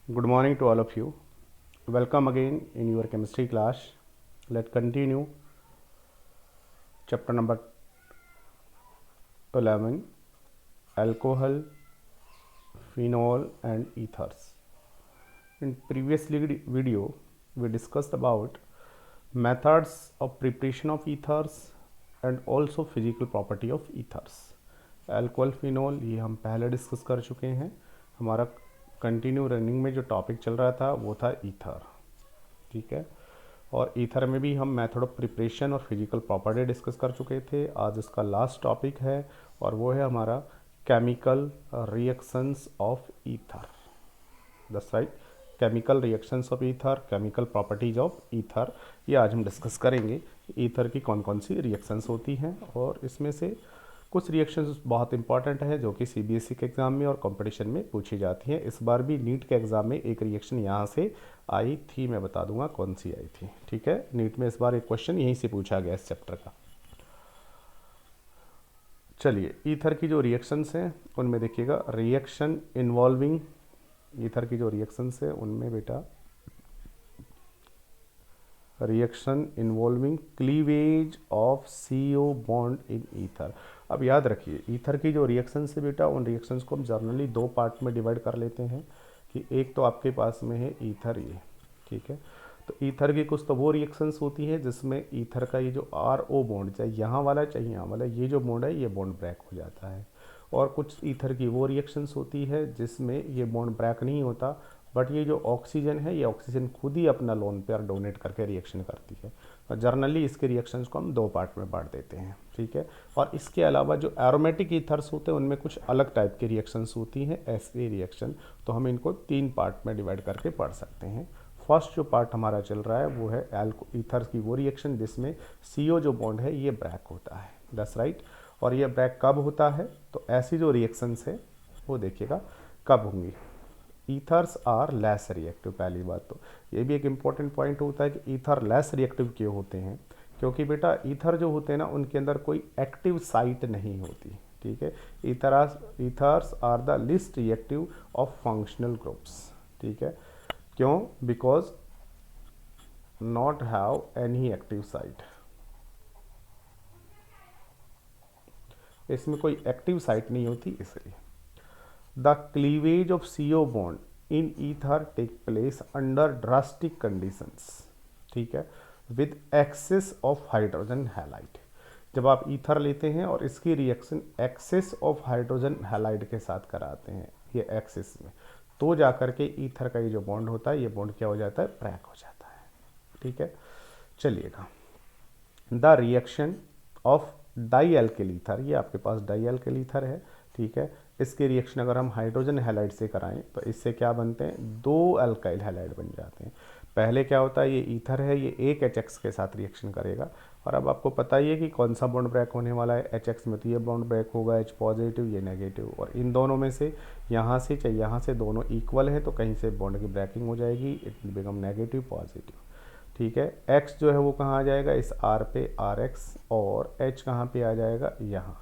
Good morning to all of you. Welcome again in your chemistry class. Let's continue chapter number 11, alcohol, phenol and ethers. In previous video we discussed about methods of preparation of ethers and also physical property of ethers. Alcohol phenol ये हम पहले discuss कर चुके हैं. हमारा continue running में जो topic चल रहा था वो था ईथर. ठीक है, और ईथर में भी हम मेथड ऑफ प्रिपरेशन और फिजिकल प्रॉपर्टी डिस्कस कर चुके थे. आज इसका लास्ट टॉपिक है और वो है हमारा chemical reactions of ether. That's right, chemical reactions of ether, chemical properties of ether, ये आज हम डिस्कस करेंगे. ईथर की कौन कौन सी रिएक्शंस होती हैं और इसमें से कुछ रिएक्शंस बहुत इंपॉर्टेंट है जो कि सीबीएसई के एग्ज़ाम में और कंपटीशन में पूछी जाती हैं. इस बार भी नीट के एग्ज़ाम में एक रिएक्शन यहाँ से आई थी, मैं बता दूंगा कौन सी आई थी. ठीक है, नीट में इस बार एक क्वेश्चन यहीं से पूछा गया इस चैप्टर का. चलिए, ईथर की जो रिएक्शंस हैं उनमें देखिएगा, रिएक्शन इन्वॉल्विंग, ईथर की जो रिएक्शंस है उनमें बेटा reaction involving cleavage of CO bond in ether. अब याद रखिए, ईथर की जो रिएक्शंस है बेटा, उन रिएक्शंस को हम जर्नली दो पार्ट में डिवाइड कर लेते हैं कि एक तो आपके पास में है ईथर ये. ठीक है, तो ईथर की कुछ तो वो रिएक्शंस होती है जिसमें ईथर का ये जो RO बॉन्ड, चाहे यहाँ वाला चाहे यहाँ वाला, ये जो बॉन्ड है ये बॉन्ड ब्रेक हो जाता है. और कुछ ईथर की वो रिएक्शंस होती है जिसमें ये बॉन्ड ब्रेक नहीं होता, बट ये जो ऑक्सीजन है ये ऑक्सीजन खुद ही अपना लोन पेयर डोनेट करके रिएक्शन करती है. तो जर्नली इसके रिएक्शंस को हम दो पार्ट में बांट देते हैं. ठीक है, और इसके अलावा जो एरोमेटिक ईथर्स होते हैं उनमें कुछ अलग टाइप की रिएक्शंस होती हैं, ऐसे रिएक्शन. तो हम इनको तीन पार्ट में डिवाइड करके पढ़ सकते हैं. फर्स्ट जो पार्ट हमारा चल रहा है वो है ईथर्स की वो रिएक्शन जिसमें CO जो बॉन्ड है ये ब्रेक होता है. That's right. और ये ब्रेक कब होता है, तो ऐसी जो रिएक्शंस है वो देखिएगा कब होंगी. Ethers are less reactive. पहली बात तो ये भी एक इम्पॉर्टेंट पॉइंट होता है कि ईथर लेस रिएक्टिव क्यों होते हैं, क्योंकि बेटा ईथर जो होते हैं ना उनके अंदर कोई एक्टिव साइट नहीं होती. ठीक है, ethers are the least reactive of functional groups. ठीक है, क्यों? Because not have any active site. इसमें कोई एक्टिव साइट नहीं होती इसलिए. The cleavage of CO bond in ether take place under drastic conditions. ठीक है, with excess of hydrogen halide. जब आप ईथर लेते हैं और इसकी reaction excess of hydrogen halide के साथ कराते हैं ये एक्सेस में, तो जाकर के ईथर का ये जो बॉन्ड होता है ये बॉन्ड क्या हो जाता है, ब्रेक हो जाता है. ठीक है, चलिएगा. The reaction of dialkyl ether, ये आपके पास डाई एल्किल ईथर है. ठीक है, इसके रिएक्शन अगर हम हाइड्रोजन हैलाइड से कराएं तो इससे क्या बनते हैं, दो अल्काइल हैलाइड बन जाते हैं. पहले क्या होता है, ये ईथर है ये एक HX के साथ रिएक्शन करेगा. और अब आपको पता ही है कि कौन सा बॉन्ड ब्रेक होने वाला है, HX में तो ये बॉन्ड ब्रेक होगा H पॉजिटिव ये नेगेटिव. और इन दोनों में से यहाँ से चाहे यहाँ से दोनों इक्वल है तो कहीं से बॉन्ड की ब्रेकिंग हो जाएगी, it will become negative positive. ठीक है, X जो है वो कहाँ आ जाएगा, इस R पे RX, और H कहाँ पे आ जाएगा, यहाँ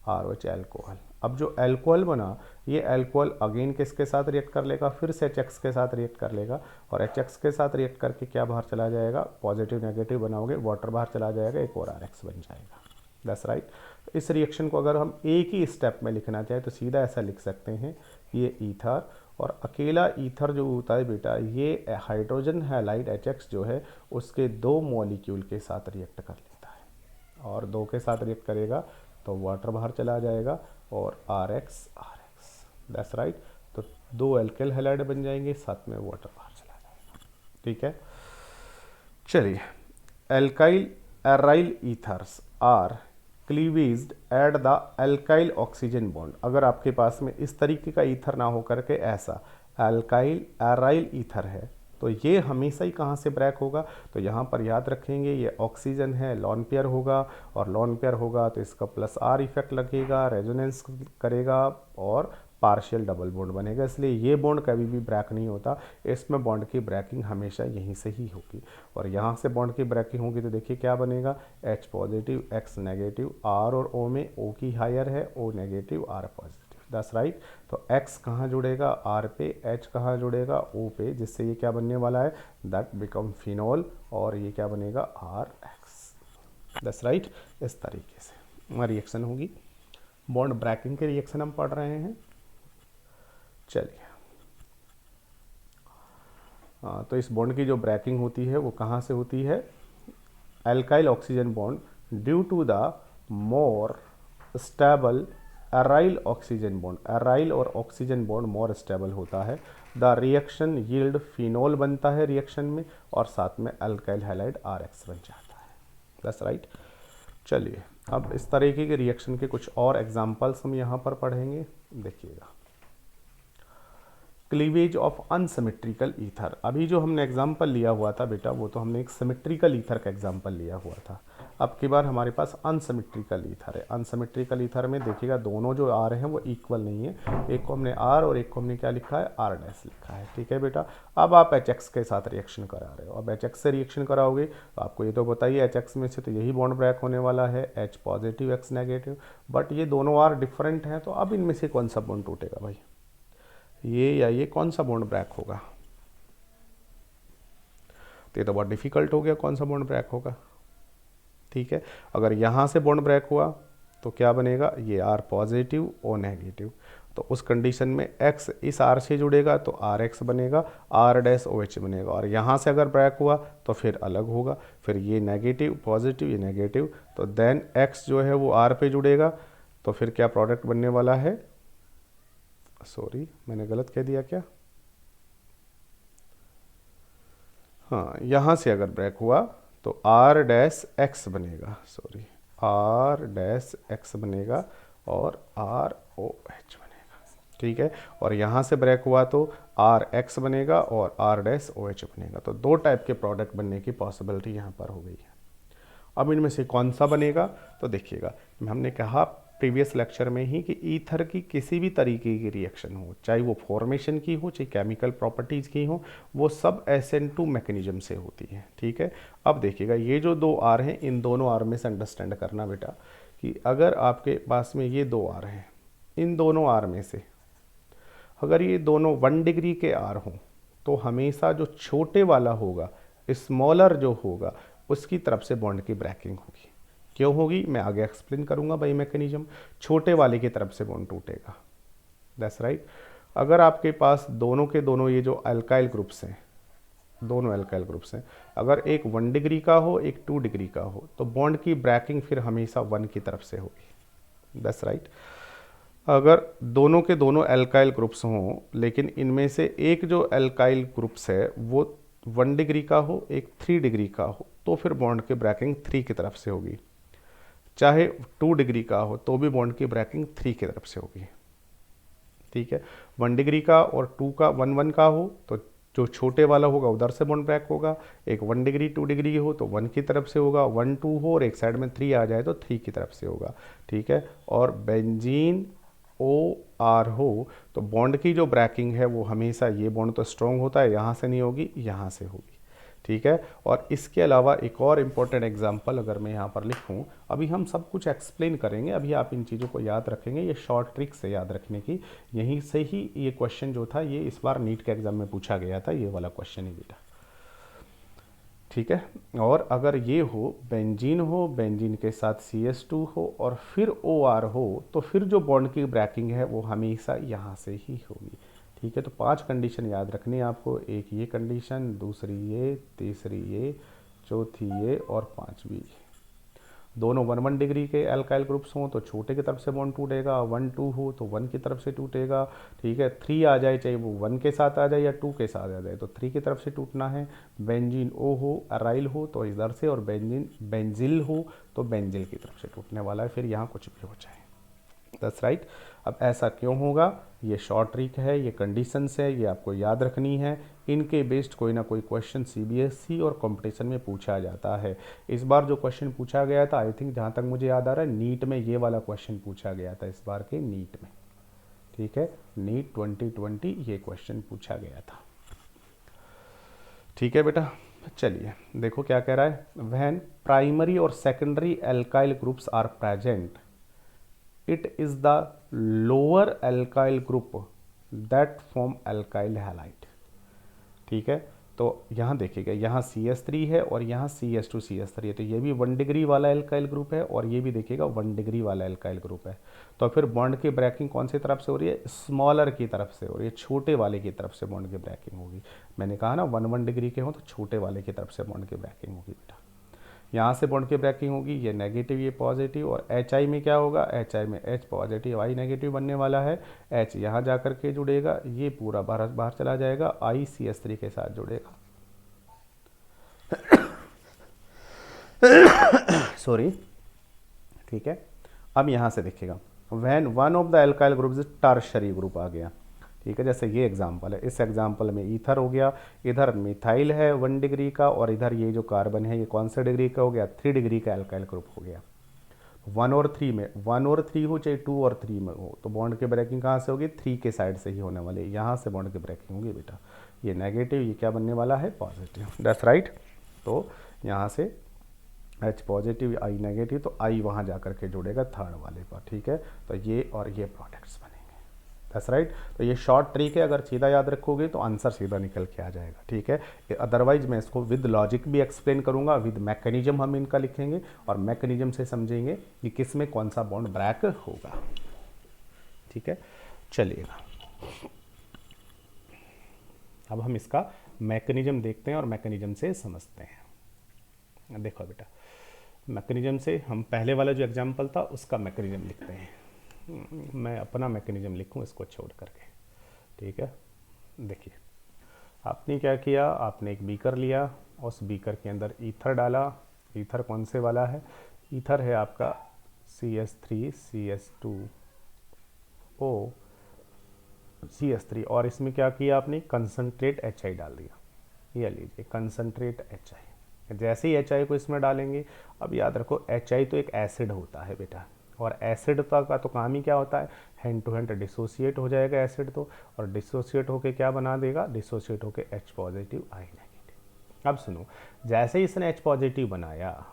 RH एल्कोहल. अब जो एल्कोहल बना ये एल्कोहल अगेन किसके साथ रिएक्ट कर लेगा, फिर से HX के साथ रिएक्ट कर लेगा. और HX के साथ रिएक्ट करके क्या बाहर चला जाएगा, पॉजिटिव नेगेटिव बनाओगे, वाटर बाहर चला जाएगा, एक और RX बन जाएगा. That's right. इस रिएक्शन को अगर हम एक ही स्टेप में लिखना चाहें तो सीधा ऐसा लिख सकते हैं, ये ईथर, और अकेला ईथर जो होता है बेटा ये हाइड्रोजन हैलाइड HX जो है उसके दो मॉलिक्यूल के साथ रिएक्ट कर लेता है. और दो के साथ रिएक्ट करेगा तो वाटर बाहर चला जाएगा और RX. That's right. तो दो एल्किल हैलाइड बन जाएंगे, साथ में वाटर बाहर चला जाएगा. ठीक है, चलिए. Alkyl aryl ethers are cleaved at the alkyl oxygen bond. अगर आपके पास में इस तरीके का ईथर ना हो करके ऐसा एल्काइल एराइल ईथर है तो ये हमेशा ही कहाँ से ब्रेक होगा, तो यहाँ पर याद रखेंगे ये ऑक्सीजन है, लॉन पेयर होगा, और लॉन पेयर होगा तो इसका +R इफेक्ट लगेगा, रेजोनेंस करेगा और पार्शियल डबल बॉन्ड बनेगा. इसलिए ये बॉन्ड कभी भी ब्रेक नहीं होता, इसमें बॉन्ड की ब्रेकिंग हमेशा यहीं से ही होगी. और यहाँ से बॉन्ड की ब्रेकिंग होगी तो देखिए क्या बनेगा, H positive X negative, R और O में O की हायर है, O negative R positive. That's right. तो X कहाँ जुड़ेगा, R पे, H कहाँ जुड़ेगा, O पे, जिससे ये क्या बनने वाला है, दैट बिकम फिनोल, और ये क्या बनेगा, RX। That's right. इस तरीके से रिएक्शन होगी। बॉन्ड ब्रेकिंग के रिएक्शन हम पढ़ रहे हैं। चलिए, तो इस बॉन्ड की जो ब्रेकिंग होती है वो कहाँ से होती है, alkyl oxygen bond due to the more stable aryl oxygen bond, aryl और ऑक्सीजन बॉन्ड मोर स्टेबल होता है। द रिएक्शन यील्ड फिनोल बनता है रिएक्शन में, और साथ में अल्काइल हैलाइड RX बन जाता है। That's right. चलिए, अब इस तरीके के रिएक्शन के कुछ और एग्जांपल्स हम यहाँ पर पढ़ेंगे। देखिएगा, क्लीवेज ऑफ अनसिमेट्रिकल ईथर। अभी जो हमने एग्जाम्पल लिया हुआ था बेटा, वो तो हमने एक सिमेट्रिकल ईथर का एग्जाम्पल लिया हुआ था। अब की बार हमारे पास अनसिमेट्रिकल ईथर है। अनसिमेट्रिकल ईथर में देखिएगा, दोनों जो आर हैं वो इक्वल नहीं है। एक को हमने आर और एक को हमने क्या लिखा है, R डैश लिखा है। ठीक है बेटा। अब आप HX के साथ रिएक्शन करा रहे हो। अब HX से रिएक्शन कराओगे तो आपको ये तो बताइए, HX में से तो यही बॉन्ड ब्रेक होने वाला है, H positive X negative. But ये दोनों आर डिफरेंट हैं, तो अब इनमें से कौन सा बॉन्ड टूटेगा भाई, ये या ये, कौन सा बॉन्ड ब्रेक होगा। तो ये तो बहुत डिफिकल्ट हो गया, कौन सा बॉन्ड ब्रेक होगा। ठीक है, अगर यहाँ से बॉन्ड ब्रेक हुआ तो क्या बनेगा, ये R पॉजिटिव O नेगेटिव। तो उस कंडीशन में X इस R से जुड़ेगा तो RX बनेगा, R डैश OH बनेगा। और यहाँ से अगर ब्रेक हुआ तो फिर अलग होगा, फिर ये नेगेटिव पॉजिटिव ये नेगेटिव, तो देन X जो है वो R पे जुड़ेगा, तो फिर क्या प्रोडक्ट बनने वाला है, सॉरी मैंने गलत कह दिया क्या, हाँ, यहाँ से अगर ब्रेक हुआ तो R डैश X बनेगा, सॉरी R डैश X बनेगा और ROH बनेगा। ठीक है, और यहाँ से ब्रेक हुआ तो RX बनेगा और R डैश OH बनेगा। तो दो टाइप के प्रोडक्ट बनने की पॉसिबिलिटी यहाँ पर हो गई है। अब इनमें से कौन सा बनेगा, तो देखिएगा, हमने कहा प्रीवियस लेक्चर में ही कि ईथर की किसी भी तरीके की रिएक्शन हो, चाहे वो फॉर्मेशन की हो चाहे केमिकल प्रॉपर्टीज़ की हो, वो सब SN2 मैकेनिज्म से होती है। ठीक है, अब देखिएगा, ये जो दो आर हैं, इन दोनों आर में से अंडरस्टैंड करना बेटा कि अगर आपके पास में ये दो आर हैं, इन दोनों आर में से अगर ये दोनों 1 डिग्री के आर हों तो हमेशा जो छोटे वाला होगा, स्मॉलर जो होगा, उसकी तरफ से बॉन्ड की ब्रेकिंग होगी। क्यों होगी, मैं आगे एक्सप्लेन करूंगा बाई मैकेनिज्म। छोटे वाले की तरफ से बॉन्ड टूटेगा। That's right. अगर आपके पास दोनों के दोनों ये जो अल्काइल ग्रुप्स हैं, दोनों अल्काइल ग्रुप्स हैं, अगर एक 1 डिग्री का हो एक 2 डिग्री का हो, तो बॉन्ड की ब्रेकिंग फिर हमेशा 1 की तरफ से होगी। That's right. अगर दोनों के दोनों अल्काइल ग्रुप्स हों, लेकिन इनमें से एक जो अल्काइल ग्रुप्स है वो 1 डिग्री का हो एक 3 डिग्री का हो, तो फिर बॉन्ड की ब्रेकिंग 3 की तरफ से होगी। चाहे 2 डिग्री का हो तो भी बॉन्ड की ब्रेकिंग 3 की तरफ से होगी। ठीक है, 1 डिग्री का और 2 का 1 का हो तो जो छोटे वाला होगा उधर से बॉन्ड ब्रेक होगा। एक 1 डिग्री 2 डिग्री हो तो 1 की तरफ से होगा, 1 2 हो और एक साइड में 3 आ जाए तो 3 की तरफ से होगा। ठीक है, और बेंजीन OR हो तो बॉन्ड की जो ब्रेकिंग है वो हमेशा, ये बॉन्ड तो स्ट्रॉन्ग होता है, यहाँ से नहीं होगी यहाँ से होगी। ठीक है, और इसके अलावा एक और इम्पोर्टेंट एग्जांपल अगर मैं यहाँ पर लिखूँ, अभी हम सब कुछ एक्सप्लेन करेंगे, अभी आप इन चीज़ों को याद रखेंगे, ये शॉर्ट ट्रिक से याद रखने की। यहीं से ही ये क्वेश्चन जो था ये इस बार नीट के एग्जाम में पूछा गया था, ये वाला क्वेश्चन ही बेटा। ठीक है, और अगर ये हो बेंजीन हो, बेंजीन के साथ CH2 हो और फिर OR हो, तो फिर जो बॉन्ड की ब्रेकिंग है वो हमेशा यहाँ से ही होगी। ठीक है, तो 5 कंडीशन याद रखनी है आपको। एक ये कंडीशन, दूसरी ये, तीसरी ये, चौथी ये और 5वीं ये। दोनों 1 डिग्री के अल्काइल ग्रुप्स हों तो छोटे की तरफ से बॉन्ड टूटेगा, 1 2 हो तो 1 की तरफ से टूटेगा। ठीक है, 3 आ जाए, चाहे वो 1 के साथ आ जाए या 2 के साथ आ जाए, तो 3 की तरफ से टूटना है। बेंजीन O हो, अराइल हो तो इधर से, और बेंजीन बेंजिल हो तो बेंजिल की तरफ से टूटने वाला है, फिर यहाँ कुछ भी हो जाए। That's right. अब ऐसा क्यों होगा, ये शॉर्ट ट्रिक है, ये कंडीशंस है, ये आपको याद रखनी है। इनके बेस्ड कोई ना कोई क्वेश्चन CBSE और कंपटीशन में पूछा जाता है। इस बार जो क्वेश्चन पूछा गया था, आई थिंक जहाँ तक मुझे याद आ रहा है, नीट में ये वाला क्वेश्चन पूछा गया था, इस बार के नीट में। ठीक है, नीट 2020 ये क्वेश्चन पूछा गया था। ठीक है बेटा, चलिए देखो क्या कह रहा है। व्हेन प्राइमरी और secondary alkyl groups are present it is the lower alkyl group that form alkyl halide. ठीक है, तो यहाँ देखिएगा, यहाँ CH3 है और यहाँ CH2 CH3 है, तो ये भी 1 डिग्री वाला एल्काइल ग्रुप है और ये भी देखिएगा 1 डिग्री वाला एल्काइल ग्रुप है। तो फिर बॉन्ड की ब्रेकिंग कौन सी तरफ से हो रही है? स्मॉलर की तरफ से हो रही है, छोटे वाले की तरफ से बॉन्ड की ब्रेकिंग होगी। मैंने कहा ना 1 डिग्री के हो तो छोटे वाले की तरफ से बॉन्ड की ब्रेकिंग होगी बेटा। यहाँ से बॉन्ड की ब्रेकिंग होगी, ये नेगेटिव ये पॉजिटिव, और HI में क्या होगा? HI में H पॉजिटिव I नेगेटिव बनने वाला है। H यहाँ जा कर के जुड़ेगा, ये पूरा बाहर बाहर चला जाएगा, I CH3 के साथ जुड़ेगा। सॉरी, ठीक है। अब यहाँ से देखिएगा, when one of the alkyl group tertiary group आ गया। ठीक है, जैसे ये एग्जांपल है, इस एग्जांपल में ईथर हो गया, इधर मिथाइल है 1 डिग्री का, और इधर ये जो कार्बन है ये कौन से डिग्री का हो गया? 3 डिग्री का एल्काइल ग्रुप हो गया। 1 और 3 में, 1 और 3 हो चाहे 2 और 3 में हो, तो बॉन्ड की ब्रेकिंग कहाँ से होगी? 3 के साइड से ही होने वाली है, यहाँ से बॉन्ड की ब्रेकिंग होगी बेटा। ये नेगेटिव, ये क्या बनने वाला है? पॉजिटिव। That's right. तो यहाँ से H पॉजिटिव I नेगेटिव, तो I वहाँ जा कर के जुड़ेगा थर्ड वाले पर। ठीक है, तो ये और ये प्रोडक्ट्स बनेंगे। That's right. तो ये शॉर्ट ट्रिक है, अगर सीधा याद रखोगे तो आंसर सीधा निकल के आ जाएगा। ठीक है, अदरवाइज मैं इसको विद लॉजिक भी एक्सप्लेन करूंगा, विद मैकेनिज्म हम इनका लिखेंगे और मैकेनिज्म से समझेंगे कि किस में कौन सा बॉन्ड ब्रेक होगा। ठीक है, चलिएगा अब हम इसका मैकेनिज्म देखते हैं और मैकेनिज्म से समझते हैं। देखो बेटा, मैकेनिज्म से हम पहले वाला जो एग्जाम्पल था उसका मैकेनिज्म लिखते हैं। मैं अपना मैकेनिज्म लिखूं इसको छोड़ करके। ठीक है, देखिए आपने क्या किया, आपने एक बीकर लिया, उस बीकर के अंदर ईथर डाला। ईथर कौन से वाला है? ईथर है आपका CH3 CH2O CH3, और इसमें क्या किया आपने? कंसनट्रेट HI डाल दिया। ये लीजिए कंसनट्रेट HI। जैसे ही HI को इसमें डालेंगे, अब याद रखो HI तो एक एसिड होता है बेटा, और एसिड का तो काम ही क्या होता है? हैंड टू हैंड डिसोसिएट हो जाएगा एसिड तो, और डिसोसिएट होके क्या बना देगा? डिसोसिएट होके H पॉजिटिव I नेगेटिव। अब सुनो, जैसे ही इसने H पॉजिटिव बनाया,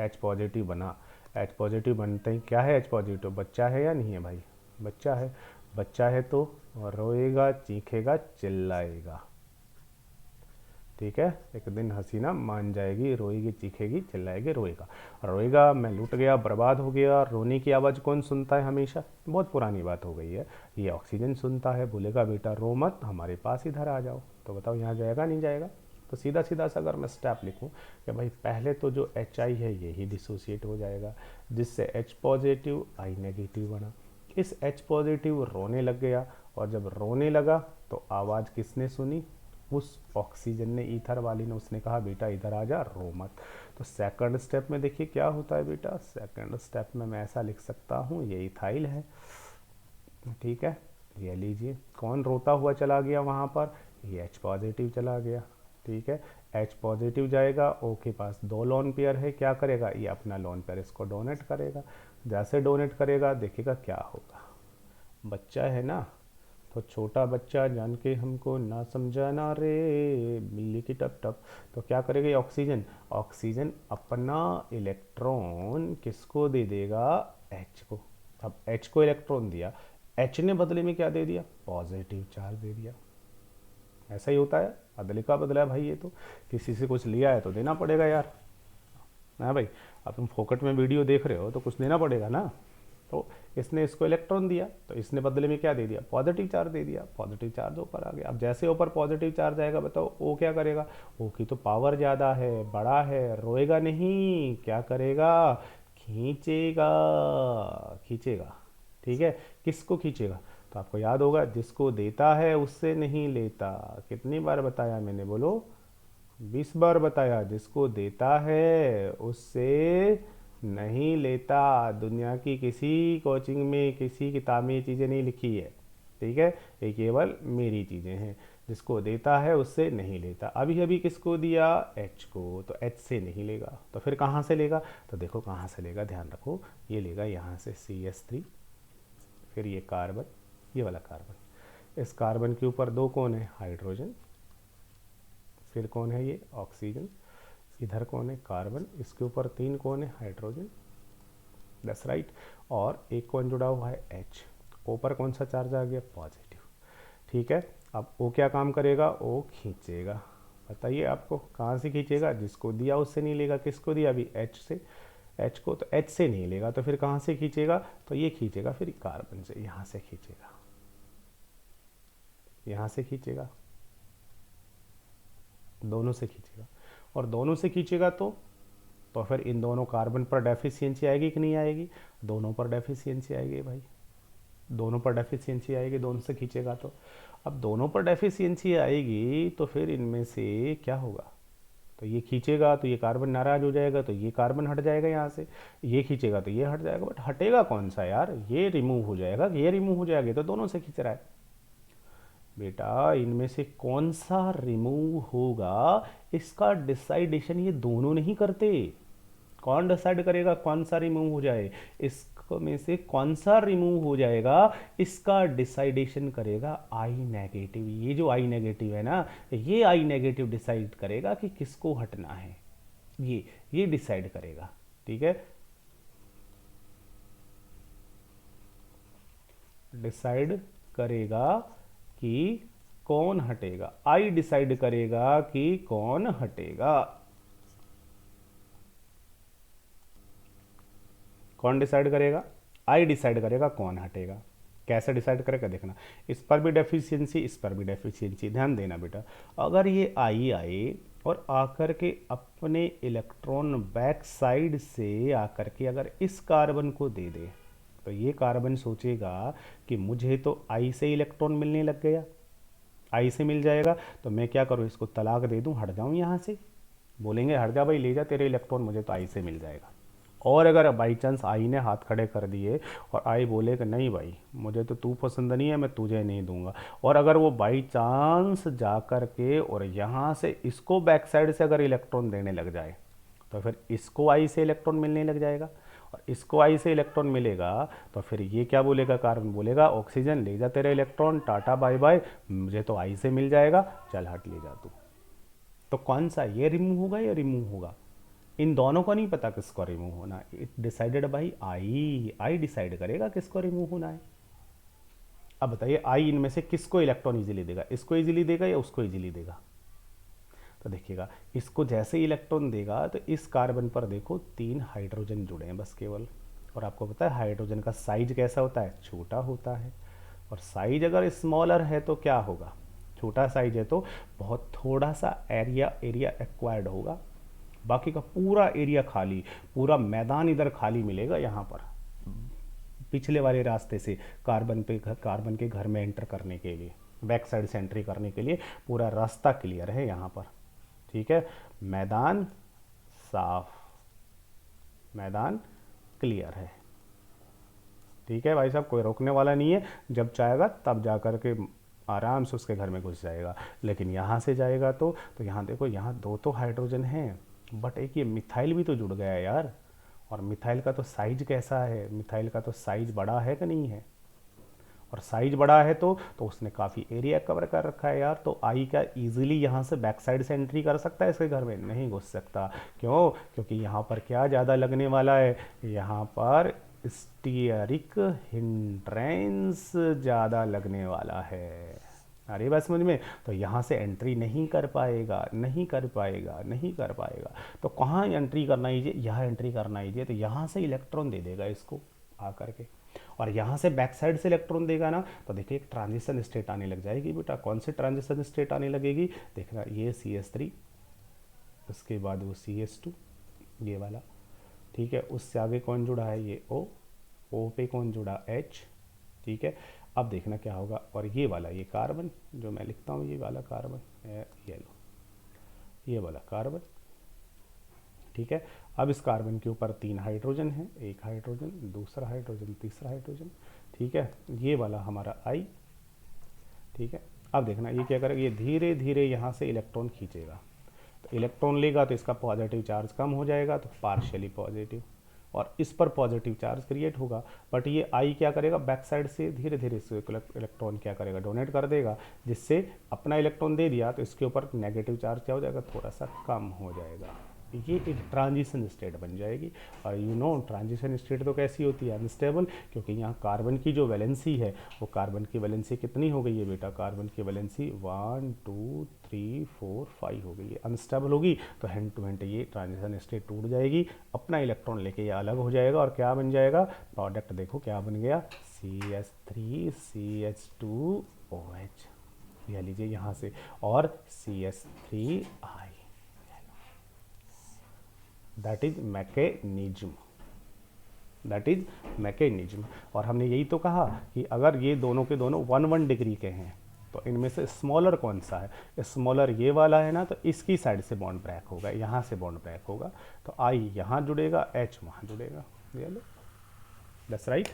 H पॉजिटिव बना, H पॉजिटिव बनते ही क्या है? H पॉजिटिव बच्चा है या नहीं है भाई? बच्चा है। बच्चा है तो रोएगा, चीखेगा, चिल्लाएगा। ठीक है, एक दिन हसीना मान जाएगी, रोएगी, चीखेगी, चिल्लाएगी, रोएगा। रोएगा, मैं लूट गया, बर्बाद हो गया। रोने की आवाज़ कौन सुनता है हमेशा? बहुत पुरानी बात हो गई है, ये ऑक्सीजन सुनता है। बोलेगा बेटा रो मत, हमारे पास इधर आ जाओ। तो बताओ यहाँ जाएगा नहीं जाएगा? तो सीधा सीधा सा अगर मैं स्टेप लिखूँ कि भाई पहले तो जो HI है यही डिसोसिएट हो जाएगा, जिससे H पॉजिटिव I नेगेटिव बना। इस H पॉजिटिव रोने लग गया, और जब रोने लगा तो आवाज़ किसने सुनी? उस ऑक्सीजन ने, ईथर वाली ने। उसने कहा बेटा इधर आ जा, रो मत। तो सेकंड स्टेप में देखिए क्या होता है बेटा। सेकंड स्टेप में मैं ऐसा लिख सकता हूँ, ये इथाइल है। ठीक है, ये लीजिए, कौन रोता हुआ चला गया वहाँ पर? ये H पॉजिटिव चला गया। ठीक है, H पॉजिटिव जाएगा, O के पास 2 लोन पेयर है, क्या करेगा? ये अपना लोन पेयर इसको डोनेट करेगा। जैसे डोनेट करेगा देखिएगा क्या होगा। बच्चा है ना, तो छोटा बच्चा जान के हमको ना समझाना रे, बिल्ली की टप टप। तो क्या करेगा ये ऑक्सीजन? ऑक्सीजन अपना इलेक्ट्रॉन किसको दे देगा? H को। अब H को इलेक्ट्रॉन दिया, H ने बदले में क्या दे दिया? पॉजिटिव चार्ज दे दिया। ऐसा ही होता है, अदले का बदला है भाई। ये तो किसी से कुछ लिया है तो देना पड़ेगा यार। हाँ भाई, अब तुम फोकट में वीडियो देख रहे हो तो कुछ देना पड़ेगा ना। तो इसने इसको इलेक्ट्रॉन दिया, तो इसने बदले में क्या दे दिया? पॉजिटिव चार्ज दे दिया। पॉजिटिव चार्ज ऊपर आ गया। अब जैसे ऊपर पॉजिटिव चार्ज आएगा, बताओ O क्या करेगा? O की तो पावर ज़्यादा है, बड़ा है, रोएगा नहीं, क्या करेगा? खींचेगा। खींचेगा। ठीक है, किसको खींचेगा? तो आपको याद होगा, जिसको देता है उससे नहीं लेता। कितनी बार बताया मैंने? बोलो, 20 बार बताया। जिसको देता है उससे नहीं लेता। दुनिया की किसी कोचिंग में, किसी किताब में ये चीज़ें नहीं लिखी है। ठीक है, ये केवल मेरी चीज़ें हैं। जिसको देता है उससे नहीं लेता। अभी अभी किसको दिया? H को, तो H से नहीं लेगा। तो फिर कहाँ से लेगा? तो देखो कहाँ से लेगा, ध्यान रखो। ये लेगा यहाँ से CH3, फिर ये कार्बन, ये वाला कार्बन। इस कार्बन के ऊपर 2 कौन है? हाइड्रोजन। फिर कौन है? ये ऑक्सीजन। इधर कौन है? कार्बन। इसके ऊपर 3 कौन है? हाइड्रोजन। That's right. और एक कौन जुड़ा हुआ है, H। O पर कौन सा चार्ज आ गया, पॉजिटिव। ठीक है, अब O क्या काम करेगा, O खींचेगा। बताइए आपको कहाँ से खींचेगा, जिसको दिया उससे नहीं लेगा। किसको दिया अभी, H से, H को, तो H से नहीं लेगा तो फिर कहाँ से खींचेगा, तो ये खींचेगा फिर कार्बन से, यहाँ से खींचेगा, यहाँ से खींचेगा, दोनों से खींचेगा। और दोनों से खींचेगा तो फिर इन दोनों कार्बन पर डेफिशिएंसी आएगी कि नहीं आएगी, दोनों पर डेफिशिएंसी आएगी भाई, दोनों पर डेफिशिएंसी आएगी, दोनों से खींचेगा तो। अब दोनों पर डेफिशिएंसी आएगी तो फिर इनमें से क्या होगा, तो ये खींचेगा तो ये कार्बन नाराज हो जाएगा, तो ये कार्बन हट जाएगा यहाँ से, ये खींचेगा तो ये हट जाएगा। बट हटेगा कौन सा यार, ये रिमूव हो जाएगा, ये रिमूव हो जाएगा, तो दोनों से खींच रहा है। बेटा इनमें से कौन सा रिमूव होगा, इसका डिसाइडेशन ये दोनों नहीं करते। कौन डिसाइड करेगा कौन सा रिमूव हो जाए, इसमें से कौन सा रिमूव हो जाएगा, इसका डिसाइडेशन करेगा आई नेगेटिव। ये जो आई नेगेटिव है ना, ये आई नेगेटिव डिसाइड करेगा कि किसको हटना है, ये डिसाइड करेगा। ठीक है, डिसाइड करेगा कि कौन हटेगा, आई डिसाइड करेगा कि कौन हटेगा। कौन डिसाइड करेगा, आई डिसाइड करेगा कौन हटेगा। कैसे डिसाइड करेगा देखना, इस पर भी डेफिशिएंसी, इस पर भी डेफिशिएंसी। ध्यान देना बेटा, अगर ये आई आए और आकर के अपने इलेक्ट्रॉन बैक साइड से आकर के अगर इस कार्बन को दे दे, तो ये कार्बन सोचेगा कि मुझे तो आई से इलेक्ट्रॉन मिलने लग गया, आई से मिल जाएगा, तो मैं क्या करूँ, इसको तलाक दे दूँ, हट जाऊँ यहाँ से। बोलेंगे हट जा भाई, ले जा तेरे इलेक्ट्रॉन, मुझे तो आई से मिल जाएगा। और अगर बाई चांस आई ने हाथ खड़े कर दिए और आई बोले कि नहीं भाई मुझे तो तू पसंद नहीं है, मैं तुझे नहीं दूंगा, और अगर वो बाई चांस जा कर के और यहाँ से इसको बैक साइड से अगर इलेक्ट्रॉन देने लग जाए, तो फिर इसको आई से इलेक्ट्रॉन मिलने लग जाएगा, और इसको आई से इलेक्ट्रॉन मिलेगा, तो फिर ये क्या बोलेगा, कार्बन बोलेगा ऑक्सीजन ले जा तेरे इलेक्ट्रॉन, टाटा बाय बाय, मुझे तो आई से मिल जाएगा, चल हट ले जा तू। तो कौन सा, ये रिमूव होगा या रिमूव होगा, इन दोनों को नहीं पता किसको रिमूव होना, it decided by I decide करेगा किसको रिमूव होना है। अब बताइए आई इनमें से किसको इलेक्ट्रॉन इजीली देगा, इसको इजीली देगा या उसको इजीली देगा। तो देखिएगा इसको जैसे इलेक्ट्रॉन देगा तो इस कार्बन पर देखो 3 हाइड्रोजन जुड़े हैं बस केवल, और आपको पता है हाइड्रोजन का साइज कैसा होता है, छोटा होता है, और साइज अगर स्मॉलर है तो क्या होगा, छोटा साइज है तो बहुत थोड़ा सा एरिया एक्वायर्ड होगा, बाकी का पूरा एरिया खाली, पूरा मैदान इधर खाली मिलेगा यहाँ पर पिछले वाले रास्ते से कार्बन के घर में एंटर करने के लिए, बैक साइड से एंट्री करने के लिए पूरा रास्ता क्लियर है यहाँ पर। ठीक है, मैदान साफ, मैदान क्लियर है। ठीक है भाई साहब, कोई रोकने वाला नहीं है, जब चाहेगा तब जा कर के आराम से उसके घर में घुस जाएगा। लेकिन यहाँ से जाएगा तो यहाँ देखो, यहाँ 2 तो हाइड्रोजन हैं, बट एक ये मिथाइल भी तो जुड़ गया यार, और मिथाइल का तो साइज कैसा है, मिथाइल का तो साइज बड़ा है कि नहीं है, और साइज बड़ा है तो उसने काफ़ी एरिया कवर कर रखा है यार, तो आई क्या इजीली यहाँ से बैक साइड से एंट्री कर सकता है इसके घर में, नहीं घुस सकता। क्यों, क्योंकि यहाँ पर क्या ज़्यादा लगने वाला है, यहाँ पर स्टीयरिक हिंड्रेंस ज़्यादा लगने वाला है। अरे बात समझ में, तो यहाँ से एंट्री नहीं कर पाएगा, नहीं कर पाएगा, नहीं कर पाएगा। तो कहाँ एंट्री करना कीजिए, यहाँ एंट्री करना कीजिए, तो यहाँ से इलेक्ट्रॉन दे देगा इसको आकर के, और यहाँ से बैक साइड से इलेक्ट्रॉन देगा ना, तो देखिए एक ट्रांजिशन स्टेट आने लग जाएगी बेटा। कौन सी ट्रांजिशन स्टेट आने लगेगी, देखना ये CH3, उसके बाद वो CH2, ये वाला। ठीक है, उससे आगे कौन जुड़ा है, ये O पे कौन जुड़ा, H। ठीक है, अब देखना क्या होगा, और ये वाला, ये कार्बन जो मैं लिखता हूँ, ये वाला कार्बन, ये लो, ये वाला कार्बन। ठीक है, अब इस कार्बन के ऊपर 3 हाइड्रोजन हैं, एक हाइड्रोजन, दूसरा हाइड्रोजन, तीसरा हाइड्रोजन। ठीक है, ये वाला हमारा आई। ठीक है, अब देखना ये क्या करेगा, ये धीरे धीरे यहाँ से इलेक्ट्रॉन खींचेगा, तो इलेक्ट्रॉन लेगा तो इसका पॉजिटिव चार्ज कम हो जाएगा, तो पार्शियली पॉजिटिव, और इस पर पॉजिटिव चार्ज क्रिएट होगा। बट ये आई क्या करेगा, बैक साइड से धीरे धीरे से इलेक्ट्रॉन क्या करेगा, डोनेट कर देगा, जिससे अपना इलेक्ट्रॉन दे दिया तो इसके ऊपर नेगेटिव चार्ज क्या हो जाएगा, थोड़ा सा कम हो जाएगा। ये एक ट्रांजिशन स्टेट बन जाएगी। और यू नो ट्रांजिशन स्टेट तो कैसी होती है, अनस्टेबल, क्योंकि यहाँ कार्बन की जो वैलेंसी है वो कार्बन की वैलेंसी कितनी हो गई है बेटा, कार्बन की वैलेंसी 1 2 3 4 5 हो गई है, अनस्टेबल होगी तो हैंड टू हैंड ये ट्रांजिशन स्टेट टूट जाएगी, अपना इलेक्ट्रॉन लेके ये अलग हो जाएगा और क्या बन जाएगा, प्रोडक्ट देखो क्या बन गया, CH3CH2OH, यह लीजिए यहाँ से, और CH3I, that is mechanism, that is mechanism. और हमने यही तो कहा कि अगर ये दोनों के दोनों 1 डिग्री के हैं तो इनमें से स्मॉलर कौन सा है, स्मॉलर ये वाला है ना, तो इसकी साइड से बॉन्ड ब्रेक होगा, यहाँ से बॉन्ड ब्रेक होगा, तो I यहाँ जुड़ेगा, H वहाँ जुड़ेगा, ये लो, that's right,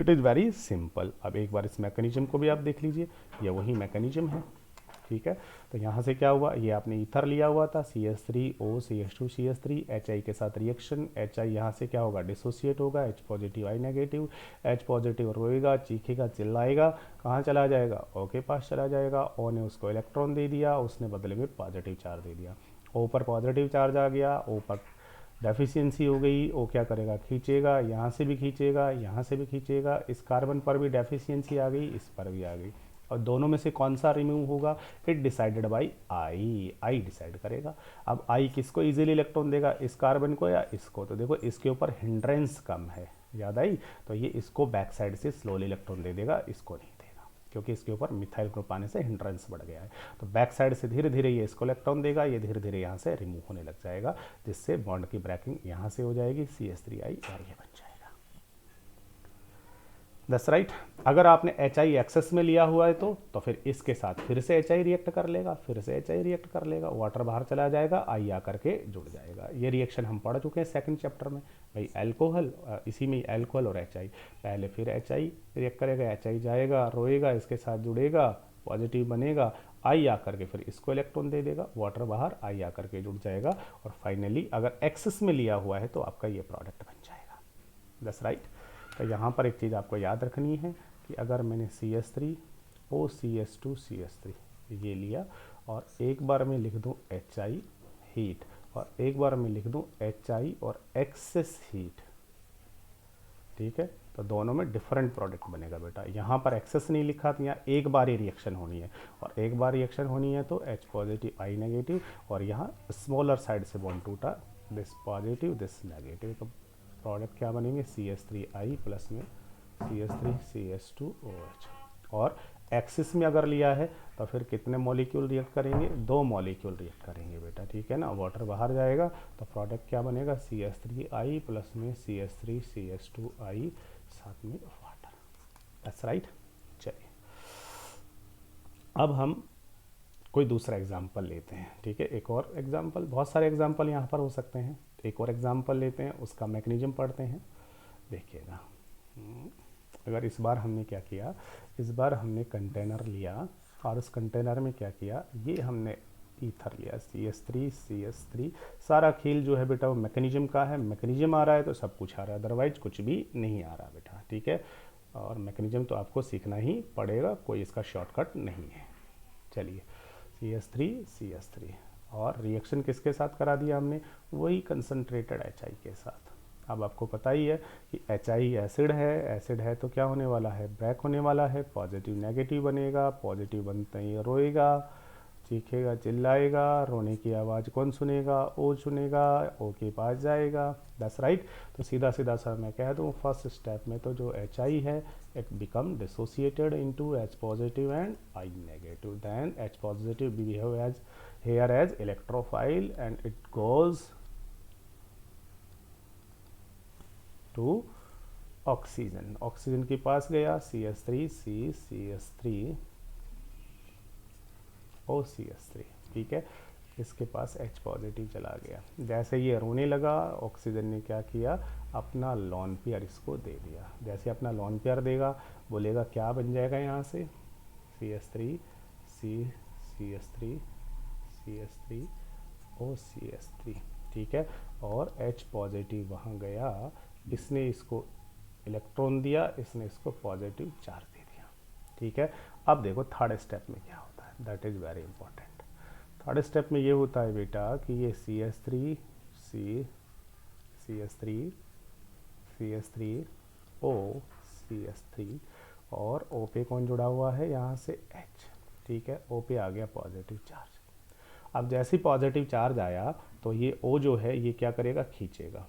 it is very simple. अब एक बार इस मैकेनिज्म को भी आप देख लीजिए, ये वही मैकेनिज्म है, ठीक है। तो यहाँ से क्या हुआ, ये आपने ईथर लिया हुआ था, CH3O CH2 CH3, HI के साथ रिएक्शन, HI यहाँ से क्या होगा, डिसोसिएट होगा, H positive I negative, H positive रोएगा, चीखेगा, चिल्लाएगा, कहाँ चला जाएगा, O के पास चला जाएगा, O ने उसको इलेक्ट्रॉन दे दिया, उसने बदले में पॉजिटिव चार्ज दे दिया, O पर पॉजिटिव चार्ज आ गया, O पर डेफिशिएंसी हो गई, O क्या करेगा, खींचेगा, यहाँ से भी खींचेगा, यहाँ से भी खींचेगा, इस कार्बन पर भी डेफिशिएंसी आ गई, इस पर भी आ गई, और दोनों में से कौन सा रिमूव होगा, it decided by I decide करेगा। अब आई किसको इजीली इलेक्ट्रॉन देगा, इस कार्बन को या इसको, तो देखो इसके ऊपर हिंड्रेंस कम है, याद आई, तो ये इसको बैक साइड से स्लोली इलेक्ट्रॉन दे देगा, इसको नहीं देगा, क्योंकि इसके ऊपर मिथाइल ग्रुप आने से हिंड्रेंस बढ़ गया है, तो बैक साइड से धीरे धीरे ये इसको इलेक्ट्रॉन देगा, ये धीरे धीरे यहाँ से रिमूव होने लग जाएगा, जिससे बॉन्ड की ब्रेकिंग यहाँ से हो जाएगी, CH3I और ये बन जाएगा, दैट्स राइट। अगर आपने HI एक्सेस में लिया हुआ है तो फिर इसके साथ फिर से HI रिएक्ट कर लेगा, फिर से HI रिएक्ट कर लेगा, वाटर बाहर चला जाएगा, I आकर के जुड़ जाएगा। ये रिएक्शन हम पढ़ चुके हैं सेकंड चैप्टर में, भाई एल्कोहल, इसी में एल्कोहल और HI, पहले फिर HI रिएक्ट करेगा, HI जाएगा, रोएगा, इसके साथ जुड़ेगा, पॉजिटिव बनेगा, I आकर के फिर इसको इलेक्ट्रॉन दे देगा, वाटर बाहर, I आकर के जुड़ जाएगा, और फाइनली अगर एक्सेस में लिया हुआ है तो आपका ये प्रोडक्ट बन जाएगा, दैट्स राइट। तो यहाँ पर एक चीज़ आपको याद रखनी है कि अगर मैंने CH3O CH2 CH3 ये लिया और एक बार मैं लिख दूँ HI हीट और एक बार मैं लिख दूँ HI और एक्सेस हीट, ठीक है, तो दोनों में डिफरेंट प्रोडक्ट बनेगा बेटा। यहाँ पर एक्सेस नहीं लिखा तो यहाँ एक बार ही रिएक्शन होनी है, और एक बार रिएक्शन होनी है तो H पॉजिटिव I नेगेटिव, और यहाँ स्मॉलर साइड से बॉन्ड टूटा, दिस पॉजिटिव दिस नेगेटिव, तो प्रोडक्ट क्या बनेंगे, CH3I प्लस में CH3 CH2OH। और एक्सिस में अगर लिया है तो फिर कितने मॉलिक्यूल रिएक्ट करेंगे, 2 मॉलिक्यूल रिएक्ट करेंगे बेटा, ठीक है ना, वाटर बाहर जाएगा तो प्रोडक्ट क्या बनेगा, CH3I प्लस में CH3 CH2I साथ में वाटर, दैट्स राइट। चलिए अब हम कोई दूसरा एग्जाम्पल लेते हैं, ठीक है, एक और एग्जाम्पल, बहुत सारे एग्जाम्पल यहाँ पर हो सकते हैं, एक और एग्जाम्पल लेते हैं, उसका मैकेनिज्म पढ़ते हैं, देखिएगा। अगर इस बार हमने क्या किया, इस बार हमने कंटेनर लिया और उस कंटेनर में क्या किया, ये हमने ईथर लिया, CH3 सारा खेल जो है बेटा वो मैकेनिज्म का है, मैकेनिज्म आ रहा है तो सब कुछ आ रहा है, अदरवाइज कुछ भी नहीं आ रहा बेटा, ठीक है, और मैकेनिज्म तो आपको सीखना ही पड़ेगा, कोई इसका शॉर्टकट नहीं है। चलिए CH3 और रिएक्शन किसके साथ करा दिया हमने, वही कंसनट्रेटेड HI के साथ। अब आपको पता ही है कि HI एसिड है तो क्या होने वाला है, ब्रेक होने वाला है, पॉजिटिव नेगेटिव बनेगा, पॉजिटिव बनते ही रोएगा, चीखेगा, चिल्लाएगा, रोने की आवाज़ कौन सुनेगा, O सुनेगा, O के पास जाएगा, दैट्स राइट। तो सीधा सीधा सा मैं कह दूँ फर्स्ट स्टेप में तो जो HI है it become dissociated into H positive and I negative, then H positive behave as here as electrophile and it goes to oxygen के पास गया, CH3 CH3 ठीक है, इसके पास H पॉजिटिव चला गया, जैसे ये रोने लगा ऑक्सीजन ने क्या किया, अपना लॉन पेयर इसको दे दिया, जैसे अपना लॉन पेयर देगा बोलेगा क्या बन जाएगा यहाँ से, CH3 ठीक है, और H पॉजिटिव वहाँ गया, इसने इसको इलेक्ट्रॉन दिया, इसने इसको पॉजिटिव चार्ज दे दिया, ठीक है। अब देखो थर्ड स्टेप में क्या होता है, that is very important. Third step में ये होता है बेटा कि ये CH3 O CH3 और O पे कौन जुड़ा हुआ है, यहाँ से H, ठीक है, O पे आ गया पॉजिटिव चार्ज। अब जैसे ही पॉजिटिव चार्ज आया तो ये O जो है ये क्या करेगा, खींचेगा,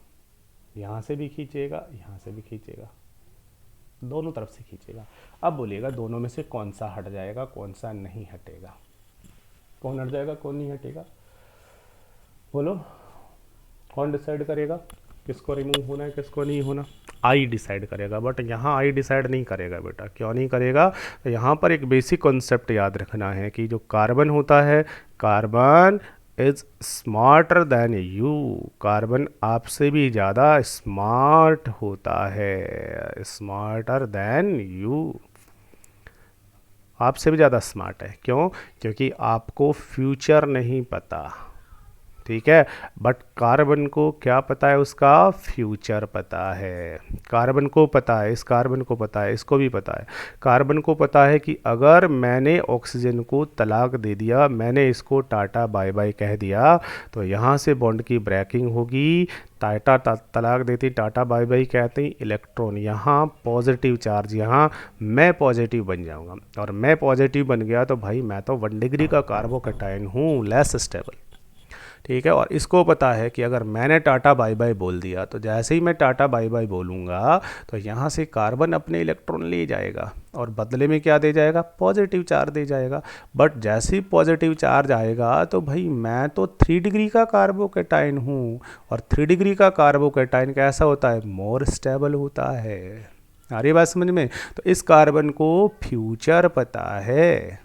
यहाँ से भी खींचेगा, यहाँ से भी खींचेगा, दोनों तरफ से खींचेगा। अब बोलिएगा दोनों में से कौन सा हट जाएगा, कौन सा नहीं हटेगा, कौन हट जाएगा कौन नहीं हटेगा, बोलो कौन डिसाइड करेगा किसको रिमूव होना है किसको नहीं होना? आई डिसाइड करेगा। बट यहाँ आई डिसाइड नहीं करेगा बेटा, क्यों नहीं करेगा? तो यहाँ पर एक बेसिक कॉन्सेप्ट याद रखना है कि जो कार्बन होता है, carbon is smarter than you, carbon आपसे भी ज़्यादा स्मार्ट होता है, स्मार्टर देन यू, आपसे भी ज़्यादा स्मार्ट है। क्यों? क्योंकि आपको फ्यूचर नहीं पता, ठीक है, बट कार्बन को क्या पता है, उसका फ्यूचर पता है। कार्बन को पता है, इस कार्बन को पता है, इसको भी पता है। कार्बन को पता है कि अगर मैंने ऑक्सीजन को तलाक दे दिया, मैंने इसको टाटा बाय बाय कह दिया, तो यहाँ से बॉन्ड की ब्रेकिंग होगी। टाटा तलाक देती, टाटा बाय बाय कहते ही इलेक्ट्रॉन यहाँ पॉजिटिव चार्ज, यहाँ मैं पॉजिटिव बन जाऊँगा, और मैं पॉजिटिव बन गया तो भाई मैं तो 1 डिग्री का कार्बोकैटायन हूँ, लेस स्टेबल, ठीक है। और इसको पता है कि अगर मैंने टाटा बाय बाय बोल दिया तो जैसे ही मैं टाटा बाय बाय बोलूँगा तो यहाँ से कार्बन अपने इलेक्ट्रॉन ले जाएगा और बदले में क्या दे जाएगा, पॉजिटिव चार्ज दे जाएगा। बट जैसे ही पॉजिटिव चार्ज आएगा तो भाई मैं तो 3 डिग्री का कार्बोकैटायन हूँ, और 3 डिग्री का कार्बोकैटायन कैसा होता है, मोर स्टेबल होता है। आ रही बात समझ में? तो इस कार्बन को फ्यूचर पता है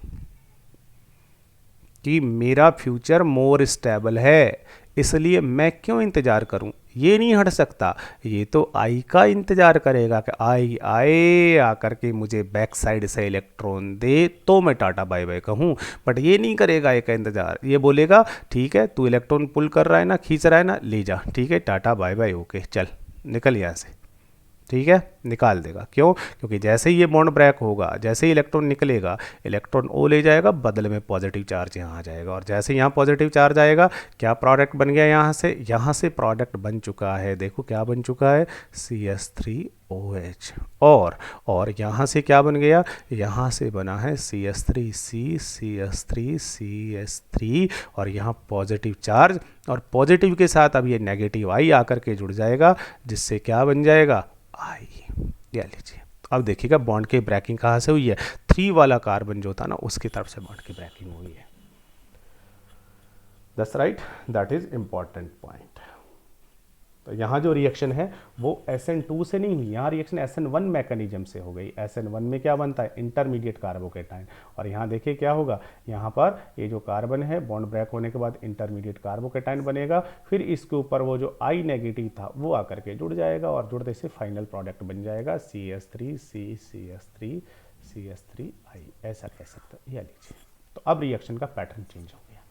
कि मेरा फ्यूचर मोर स्टेबल है, इसलिए मैं क्यों इंतज़ार करूं, ये नहीं हट सकता, ये तो आई का इंतज़ार करेगा कि आई आए आकर के मुझे बैक साइड से इलेक्ट्रॉन दे तो मैं टाटा बाय बाय कहूँ। बट ये नहीं करेगा आई का इंतज़ार, ये बोलेगा ठीक है तू इलेक्ट्रॉन पुल कर रहा है ना, खींच रहा है ना, ले जा, ठीक है टाटा बाय बाय, ओके चल निकल यहाँ से, ठीक है, निकाल देगा। क्यों? क्योंकि जैसे ही ये बॉन्ड ब्रेक होगा, जैसे ही इलेक्ट्रॉन निकलेगा, इलेक्ट्रॉन ओ ले जाएगा, बदले में पॉजिटिव चार्ज यहाँ आ जाएगा, और जैसे यहाँ पॉजिटिव चार्ज आएगा क्या प्रोडक्ट बन गया, यहाँ से प्रोडक्ट बन चुका है, देखो क्या बन चुका है, CH3OH, और यहाँ से क्या बन गया, यहाँ से बना है CH3C CH3 और यहाँ पॉजिटिव चार्ज, और पॉजिटिव के साथ अब ये नेगेटिव आई आकर के जुड़ जाएगा, जिससे क्या बन जाएगा, आई। ये लीजिए, अब देखिएगा बॉन्ड की ब्रेकिंग कहाँ से हुई है, 3 वाला कार्बन जो था ना उसकी तरफ से बॉन्ड की ब्रेकिंग हुई है। That's right, that is important point. तो यहाँ जो रिएक्शन है वो SN2 से नहीं हुई, यहाँ रिएक्शन SN1 मैकेनिज्म से हो गई। SN1 में क्या बनता है, इंटरमीडिएट कार्बोकैटायन, और यहाँ देखिए क्या होगा, यहाँ पर ये जो कार्बन है बॉन्ड ब्रेक होने के बाद इंटरमीडिएट कार्बोकैटायन बनेगा, फिर इसके ऊपर वो जो आई नेगेटिव था वो आकर के जुड़ जाएगा, और जुड़ने से फाइनल प्रोडक्ट बन जाएगा CH3I, ऐसा कह सकते हैं। यह लीजिए, तो अब रिएक्शन का पैटर्न चेंज हो गया।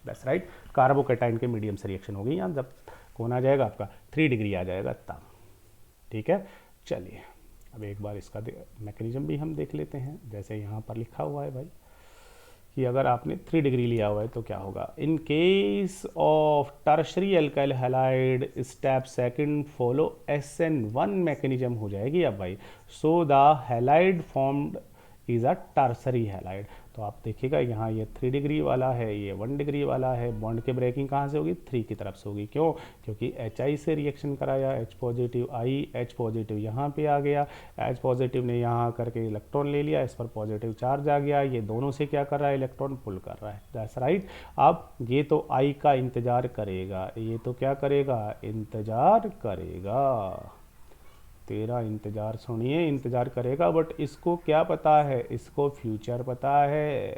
दैट्स राइट, कार्बोकैटायन के मीडियम से रिएक्शन हो गई, यहाँ जब कौन आ जाएगा आपका 3 डिग्री आ जाएगा तब, ठीक है। चलिए अब एक बार इसका मैकेनिज्म भी हम देख लेते हैं। जैसे यहाँ पर लिखा हुआ है भाई कि अगर आपने 3 डिग्री लिया हुआ है तो क्या होगा, इन case of tertiary alkyl halide step second follow SN1 mechanism हो जाएगी अब भाई। So the halide formed is a tertiary halide. तो आप देखिएगा यहाँ ये 3 डिग्री वाला है, ये 1 डिग्री वाला है, बॉन्ड की ब्रेकिंग कहाँ से होगी, 3 की तरफ से होगी। क्यों? क्योंकि HI से रिएक्शन कराया, H पॉजिटिव आई, H पॉजिटिव यहाँ पे आ गया, H पॉजिटिव ने यहाँ करके इलेक्ट्रॉन ले लिया, इस पर पॉजिटिव चार्ज आ गया, ये दोनों से क्या कर रहा है, इलेक्ट्रॉन पुल कर रहा है। That's right. अब ये तो आई का इंतजार करेगा, ये तो क्या करेगा, इंतजार करेगा, तेरा इंतज़ार सुनिए, इंतज़ार करेगा, बट इसको क्या पता है, इसको फ्यूचर पता है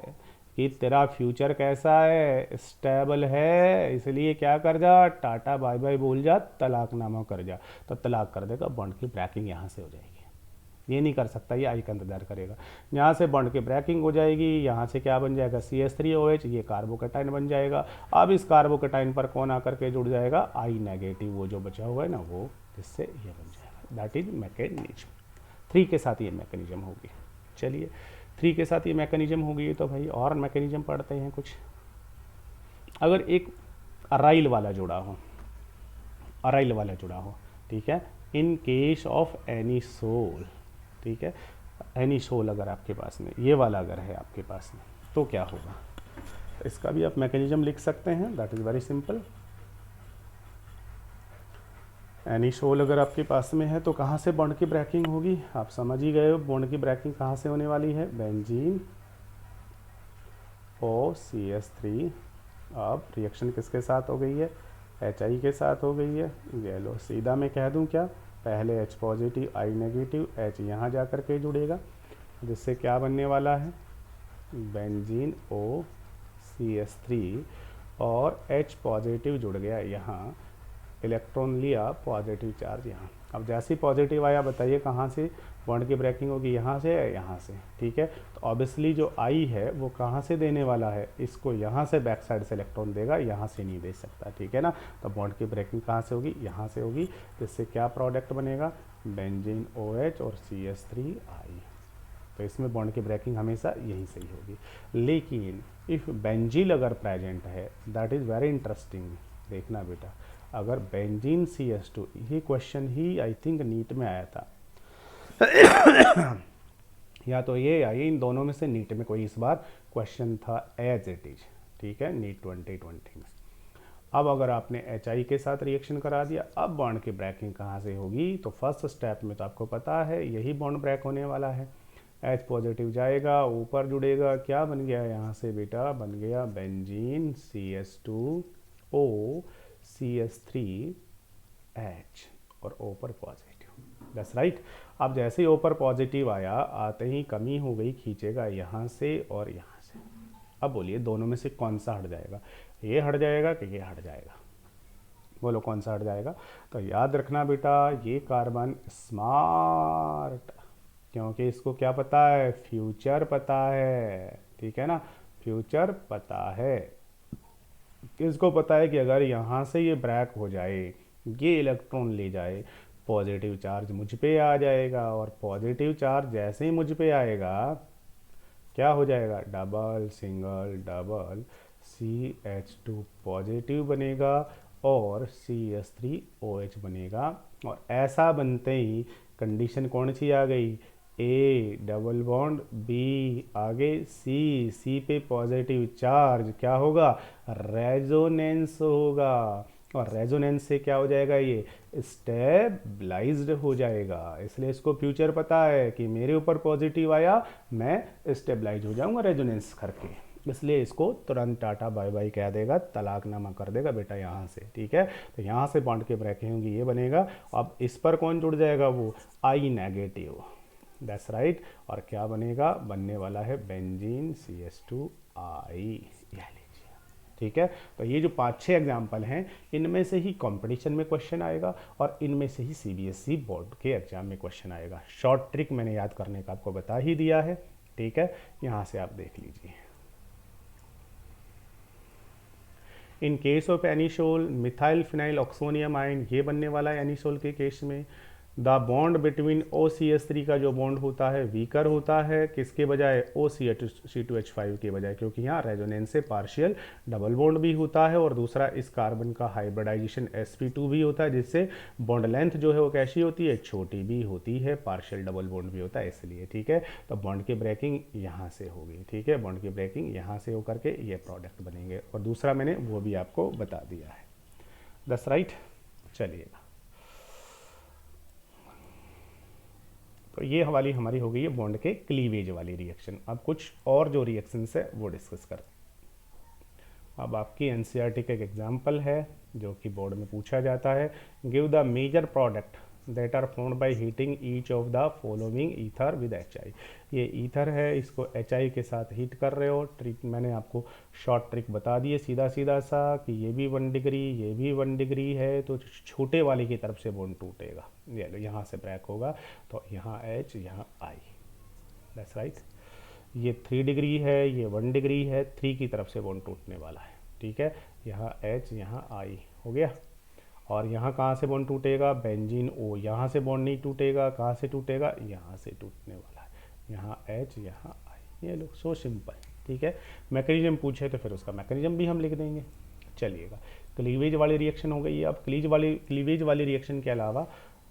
कि तेरा फ्यूचर कैसा है, स्टेबल है, इसलिए क्या कर जा, टाटा बाय बाय बोल जा, तलाकनामा कर जा, तो तलाक कर देगा, बॉन्ड की ब्रेकिंग यहाँ से हो जाएगी। ये नहीं कर सकता, ये आई का इंतजार करेगा। यहाँ से बॉन्ड की ब्रेकिंग हो जाएगी, यहाँ से क्या बन जाएगा, CH3OH, ये कार्बोकैटायन बन जाएगा। अब इस कार्बोकैटायन पर कौन आकर के जुड़ जाएगा, आई नेगेटिव, वो जो बचा हुआ है ना वो, जिससे ये बन जाएगा। That is mechanism. 3 के साथ ये मैकेनिज्म होगी। चलिए 3 के साथ ये मैकेनिज्म होगी, तो भाई और मैकेनिज्म पढ़ते हैं कुछ। अगर एक अराइल वाला जुड़ा हो, अराइल वाला जुड़ा हो, ठीक है, in case of anisole, ठीक है, एनी सोल अगर आपके पास में ये वाला अगर है आपके पास में, तो क्या होगा, इसका भी आप मैकेनिज्म लिख सकते हैं, that is very simple. Anisole अगर आपके पास में है तो कहाँ से बॉन्ड की ब्रेकिंग होगी, आप समझ ही गए हो बॉन्ड की ब्रेकिंग कहाँ से होने वाली है, बेंजीन OCH3। अब रिएक्शन किसके साथ हो गई है, HI के साथ हो गई है। ये लो सीधा मैं कह दूं क्या, पहले H positive I negative, H यहाँ जा कर के जुड़ेगा, जिससे क्या बनने वाला है, बेंजीन OCH3 और H पॉजिटिव जुड़ गया यहाँ, इलेक्ट्रॉन लिया पॉजिटिव चार्ज यहाँ। अब जैसे ही पॉजिटिव आया बताइए कहाँ से बॉन्ड की ब्रेकिंग होगी, यहाँ से या यहाँ से, ठीक है। तो ऑब्वियसली जो आई है वो कहाँ से देने वाला है, इसको यहाँ से बैक साइड से इलेक्ट्रॉन देगा, यहाँ से नहीं दे सकता, ठीक है ना। तो बॉन्ड की ब्रेकिंग कहाँ से होगी, यहाँ से होगी, जिससे क्या प्रोडक्ट बनेगा, बेंजीन OH और CH3I। तो इसमें बॉन्ड की ब्रेकिंग हमेशा यहीं से ही होगी। लेकिन इफ़ बेंजील अगर प्रेजेंट है, दैट इज़ वेरी इंटरेस्टिंग, देखना बेटा, अगर बेंजीन CH2, ये क्वेश्चन ही आई थिंक नीट में आया था या तो ये या ये, इन दोनों में से नीट में कोई इस बार क्वेश्चन था एज इट इज, ठीक है, नीट 2020 में। अब अगर आपने HI के साथ रिएक्शन करा दिया, अब बॉन्ड की ब्रेकिंग कहाँ से होगी, तो फर्स्ट स्टेप में तो आपको पता है यही बॉन्ड ब्रेक होने वाला है, H पॉजिटिव जाएगा, ऊपर जुड़ेगा, क्या बन गया यहाँ से बेटा, बन गया बेंजीन CH2O CH3H और O पर पॉजिटिव, दैट्स राइट। अब जैसे ही O पर पॉजिटिव आया, आते ही कमी हो गई, खींचेगा यहाँ से और यहाँ से। अब बोलिए दोनों में से कौन सा हट जाएगा, ये हट जाएगा कि ये हट जाएगा, बोलो कौन सा हट जाएगा। तो याद रखना बेटा, ये कार्बन स्मार्ट, क्योंकि इसको क्या पता है, फ्यूचर पता है, ठीक है ना, फ्यूचर पता है। किसको पता है कि अगर यहाँ से ये ब्रेक हो जाए, ये इलेक्ट्रॉन ले जाए, पॉजिटिव चार्ज मुझ पे आ जाएगा, और पॉजिटिव चार्ज जैसे ही मुझ पे आएगा क्या हो जाएगा, double single double CH2 positive बनेगा और CH3OH बनेगा। और ऐसा बनते ही कंडीशन कौन सी आ गई, A डबल बॉन्ड B, आगे C पे पॉजिटिव चार्ज, क्या होगा, रेजोनेंस होगा, और रेजोनेंस से क्या हो जाएगा, ये स्टेबलाइज्ड हो जाएगा। इसलिए इसको फ्यूचर पता है कि मेरे ऊपर पॉजिटिव आया, मैं स्टेबलाइज हो जाऊंगा रेजोनेंस करके, इसलिए इसको तुरंत टाटा बाय बाय कह देगा, तलाकनामा कर देगा बेटा यहाँ से, ठीक है। तो यहाँ से बॉन्ड की ब्रेकिंग होगी, ये बनेगा। अब इस पर कौन जुड़ जाएगा, वो I नेगेटिव, दैट्स राइट। और क्या बनेगा, बनने वाला है बेंजीन CH2I, ठीक है। तो ये जो 5-6 एग्जाम्पल हैं, इनमें से ही कंपटीशन में क्वेश्चन आएगा और इनमें से ही CBSE बोर्ड के एग्जाम में क्वेश्चन आएगा। शॉर्ट ट्रिक मैंने याद करने का आपको बता ही दिया है, ठीक है, यहाँ से आप देख लीजिए। इन case of anisole methyl phenyl oxonium ion, ये बनने वाला है एनिसोल के केस में। द बॉन्ड बिटवीन OCH3 का जो बॉन्ड होता है वीकर होता है, किसके बजाय, OCH2H5 के बजाय, क्योंकि यहाँ रेजोनेंस से पार्शियल डबल बॉन्ड भी होता है, और दूसरा इस कार्बन का हाइब्रिडाइजेशन sp2 भी होता है, जिससे बॉन्ड लेंथ जो है वो कैसी होती है, छोटी भी होती है, पार्शियल डबल बॉन्ड भी होता है इसलिए, ठीक है। तो बॉन्ड की ब्रेकिंग यहाँ से होगी, ठीक है, बॉन्ड की ब्रेकिंग यहाँ से होकर के ये प्रोडक्ट बनेंगे, और दूसरा मैंने वो भी आपको बता दिया है, दैट्स राइट। चलिएगा, तो ये वाली हमारी हो गई है बॉन्ड के क्लीवेज वाली रिएक्शन। अब कुछ और जो रिएक्शंस है वो डिस्कस करते हैं। अब आपकी NCERT का एक एग्जाम्पल है जो कि बोर्ड में पूछा जाता है, give the major product that are formed by heating each of the following ether with HI। ये ईथर है, इसको HI के साथ हीट कर रहे हो। ट्रिक मैंने आपको शॉर्ट ट्रिक बता दी है, सीधा सीधा सा, कि ये भी 1 डिग्री, ये भी 1 डिग्री है, तो छोटे वाले की तरफ से बॉन्ड टूटेगा, ये लो यहाँ से ब्रेक होगा, तो यहाँ H यहाँ I, दैट्स राइट। ये 3 डिग्री है, ये 1 डिग्री है, 3 की तरफ से बॉन्ड टूटने वाला है, ठीक है, यहाँ H यहाँ I हो गया। और यहाँ कहाँ से बॉन्ड टूटेगा, बेंजीन O, यहाँ से बॉन्ड नहीं टूटेगा, कहाँ से टूटेगा, यहाँ से टूटने वाला है, यहाँ H यहाँ I, ये लो, सो सिंपल, ठीक है। मैकेनिज्म पूछे तो फिर उसका मैकेनिज्म भी हम लिख देंगे, चलिएगा, क्लीवेज वाली रिएक्शन हो गई है। अब क्लीवेज वाली रिएक्शन के अलावा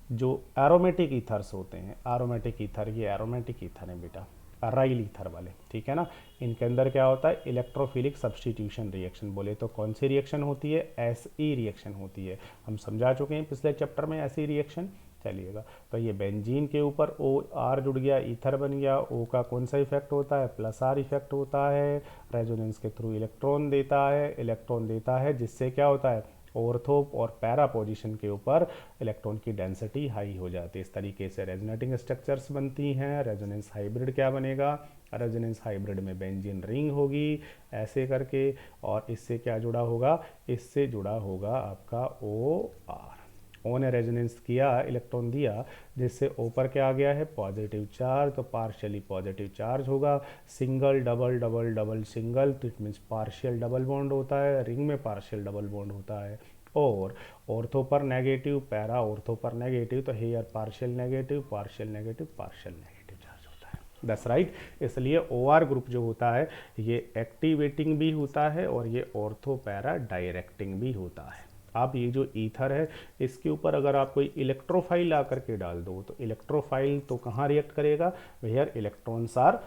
जो एरोमेटिक ईथर्स होते हैं, एरोमेटिक ईथर, ये एरोमेटिक ईथर है बेटा, अराइल ईथर वाले, ठीक है ना। इनके अंदर क्या होता है, इलेक्ट्रोफिलिक सब्स्टिट्यूशन रिएक्शन। बोले तो कौन सी रिएक्शन होती है, एसई रिएक्शन होती है। हम समझा चुके हैं पिछले चैप्टर में एसई रिएक्शन। चलिएगा, तो ये बेंजीन के ऊपर ओ आर जुड़ गया, ईथर बन गया। ओ का कौन सा इफेक्ट होता है, प्लस आर इफेक्ट होता है, रेजोनेंस के थ्रू इलेक्ट्रॉन देता है, जिससे क्या होता है, ऑर्थो और पैरा पोजीशन के ऊपर इलेक्ट्रॉन की डेंसिटी हाई हो जाती है। इस तरीके से रेजोनेटिंग स्ट्रक्चर्स बनती हैं। रेजोनेंस हाइब्रिड क्या बनेगा, रेजोनेंस हाइब्रिड में बेंजीन रिंग होगी ऐसे करके, और इससे क्या जुड़ा होगा, इससे जुड़ा होगा आपका ओ आर। ओ ने रेजोनेंस किया, इलेक्ट्रॉन दिया, जिससे ओ पर क्या आ गया है, पॉजिटिव चार्ज, तो पार्शियली पॉजिटिव चार्ज होगा। Single double double double single, तो it means partial double bond होता है, रिंग में पार्शियल डबल बॉन्ड होता है। और ऑर्थो पर नेगेटिव, पैरा ऑर्थो पर नेगेटिव, तो here partial negative partial negative partial negative charge होता है। That's right. इसलिए ओ आर ग्रुप जो होता है ये एक्टिवेटिंग भी होता है और ये ऑर्थो पैरा डायरेक्टिंग भी होता है। आप ये जो ईथर है इसके ऊपर अगर आप कोई इलेक्ट्रोफाइल ला करके डाल दो, तो इलेक्ट्रोफाइल तो कहाँ रिएक्ट करेगा, वेयर इलेक्ट्रॉन्स आर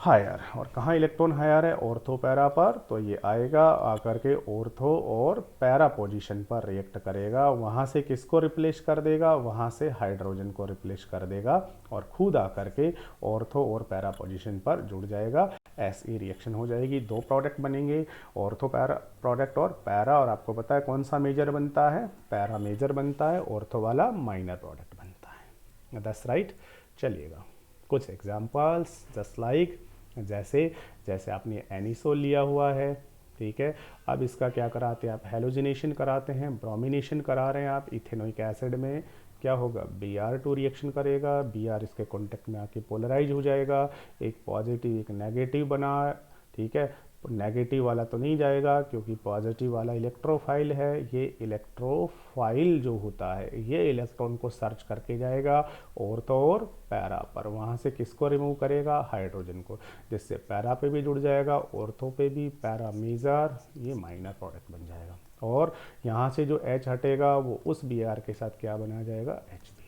हायर। और कहाँ इलेक्ट्रॉन हायर है, ऑर्थो पैरा पर, तो ये आएगा आकर के ऑर्थो और पैरा पोजीशन पर रिएक्ट करेगा। वहाँ से किसको रिप्लेस कर देगा, वहाँ से हाइड्रोजन को रिप्लेस कर देगा और खुद आकर के ऑर्थो और पैरा पोजीशन पर जुड़ जाएगा। ऐसी रिएक्शन हो जाएगी, दो प्रोडक्ट बनेंगे, ऑर्थो पैरा प्रोडक्ट और पैरा। और आपको पता है कौन सा मेजर बनता है, पैरा मेजर बनता है, ऑर्थो वाला माइनर प्रोडक्ट बनता है। That's right. चलिएगा, कुछ एग्जांपल्स जस्ट लाइक, जैसे आपने एनिसोल लिया हुआ है, ठीक है। अब इसका क्या कराते हैं आप, हेलोजिनेशन कराते हैं, ब्रोमिनेशन करा रहे हैं आप। इथेनोइक एसिड में क्या होगा, Br2 रिएक्शन करेगा, Br इसके कांटेक्ट में आके पोलराइज हो जाएगा, एक पॉजिटिव एक नेगेटिव बना, ठीक है। नेगेटिव वाला तो नहीं जाएगा क्योंकि पॉजिटिव वाला इलेक्ट्रोफाइल है। ये इलेक्ट्रोफाइल जो होता है ये इलेक्ट्रॉन को सर्च करके जाएगा ऑर्थो और पैरा पर, वहाँ से किसको रिमूव करेगा, हाइड्रोजन को, जिससे पैरा पे भी जुड़ जाएगा, ऑर्थो पे भी, पैरा मेजर, ये माइनर प्रोडक्ट बन जाएगा। और यहाँ से जो H हटेगा वो उस Br के साथ क्या बना जाएगा, HBr,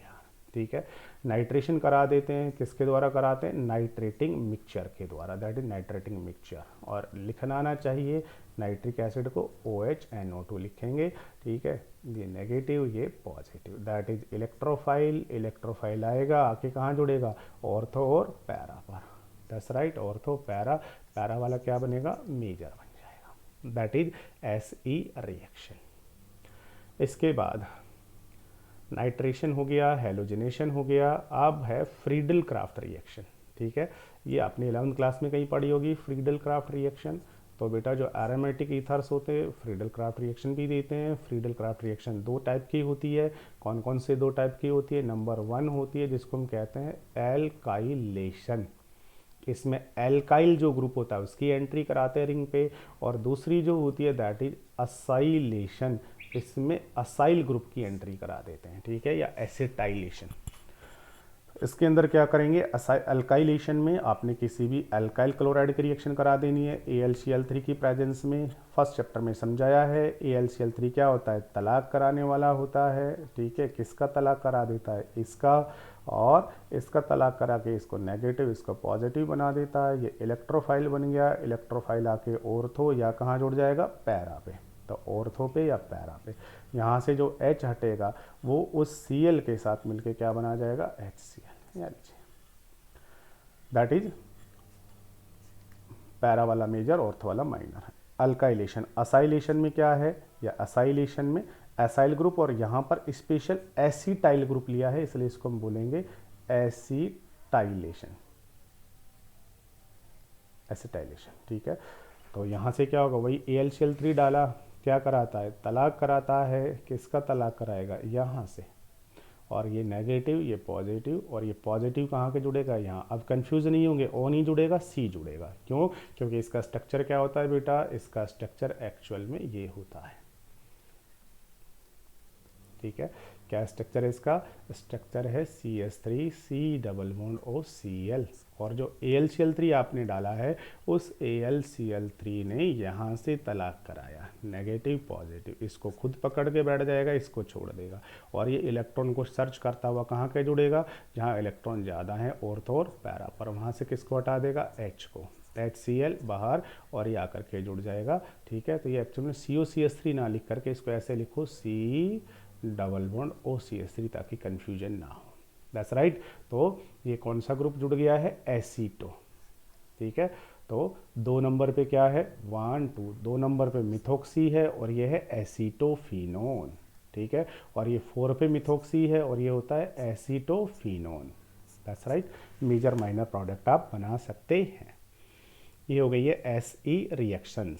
ठीक है। नाइट्रेशन करा देते हैं, किसके द्वारा कराते हैं, नाइट्रेटिंग मिक्सचर के द्वारा, दैट इज नाइट्रेटिंग मिक्सचर। और लिखना आना चाहिए नाइट्रिक एसिड को OHNO2 लिखेंगे, ठीक है। ये नेगेटिव ये positive, that is electrophile. Electrophile आएगा आके कहाँ जुड़ेगा, ऑर्थो और पैरा पर। That's right, ortho para, para वाला क्या बनेगा, मेजर बन जाएगा। That is SE reaction. इसके बाद नाइट्रेशन हो गया, हेलोजिनेशन हो गया, अब है फ्रीडल क्राफ्ट रिएक्शन, ठीक है। ये आपने 11th क्लास में कहीं पढ़ी होगी फ्रीडल क्राफ्ट रिएक्शन। तो बेटा जो एरोमेटिक ईथर्स होते हैं फ्रीडल क्राफ्ट रिएक्शन भी देते हैं। फ्रीडल क्राफ्ट रिएक्शन दो टाइप की होती है। कौन कौन से दो टाइप की होती है, नंबर 1 होती है जिसको हम कहते हैं एल्काइलेशन। इसमें एल्काइल जो ग्रुप होता है उसकी एंट्री कराते हैं रिंग पे, और दूसरी जो होती है दैट इज असाइलेशन, इसमें असाइल ग्रुप की एंट्री करा देते हैं, ठीक है, या एसिटाइलेशन। इसके अंदर क्या करेंगे, अल्काइलेशन में आपने किसी भी अल्काइल क्लोराइड की रिएक्शन करा देनी है AlCl3 की प्रेजेंस में। फर्स्ट चैप्टर में समझाया है AlCl3 क्या होता है, तलाक कराने वाला होता है, ठीक है। किसका तलाक करा देता है, इसका, और इसका तलाक करा के इसको नेगेटिव इसको पॉजिटिव बना देता है। ये इलेक्ट्रोफाइल बन गया, इलेक्ट्रोफाइल आके ऑर्थो या कहाँ जुड़ जाएगा, पैरा पे, तो ऑर्थो पे या पैरा पे। यहाँ से जो H हटेगा वो उस Cl के साथ मिलके क्या बना जाएगा, HCl, यानी दैट इज पैरा वाला मेजर, ऑर्थो वाला माइनर है। अल्काइलेशन, असाइलेशन में क्या है, या असाइलेशन में एसाइल ग्रुप, और यहाँ पर स्पेशल एसिटाइल ग्रुप लिया है इसलिए इसको हम बोलेंगे एसिटाइलेशन, एसिटाइलेशन, ठीक है। तो यहाँ से क्या होगा, वही AlCl3 डाला, क्या कराता है, तलाक कराता है। किसका तलाक कराएगा, यहाँ से, और ये नेगेटिव ये पॉजिटिव, और ये पॉजिटिव कहाँ के जुड़ेगा, यहाँ। अब कंफ्यूज नहीं होंगे, O नहीं जुड़ेगा, C जुड़ेगा। क्यों, क्योंकि इसका स्ट्रक्चर क्या होता है बेटा, इसका स्ट्रक्चर एक्चुअल में ये होता है, ठीक है। क्या स्ट्रक्चर है इसका? स्ट्रक्चर है CH3 डबल बॉन्ड OCl, और जो AlCl3 आपने डाला है उस AlCl3 ने यहाँ से तलाक कराया, नेगेटिव पॉजिटिव, इसको खुद पकड़ के बैठ जाएगा, इसको छोड़ देगा, और ये इलेक्ट्रॉन को सर्च करता हुआ कहाँ के जुड़ेगा? जहाँ इलेक्ट्रॉन ज़्यादा है ऑर्थो और पैरा पर, वहाँ से किसको हटा देगा? H को, HCl बाहर, और ये आकर के जुड़ जाएगा, ठीक है। तो ये एक्चुअली में COCH3 ना लिख करके इसको ऐसे लिखो C डबल बॉन्ड OCH3, ताकि कन्फ्यूजन ना हो। That's right. तो ये कौन सा ग्रुप जुड़ गया है? एसीटो, ठीक है। तो 2 नंबर पे क्या है? 1 2, 2 नंबर पे मिथोक्सी है और ये है एसीटोफिनोन, ठीक है। और ये 4 पे मिथोक्सी है और ये होता है acetophenone. That's right. Major minor product आप बना सकते हैं। ये हो गई है SE रिएक्शन।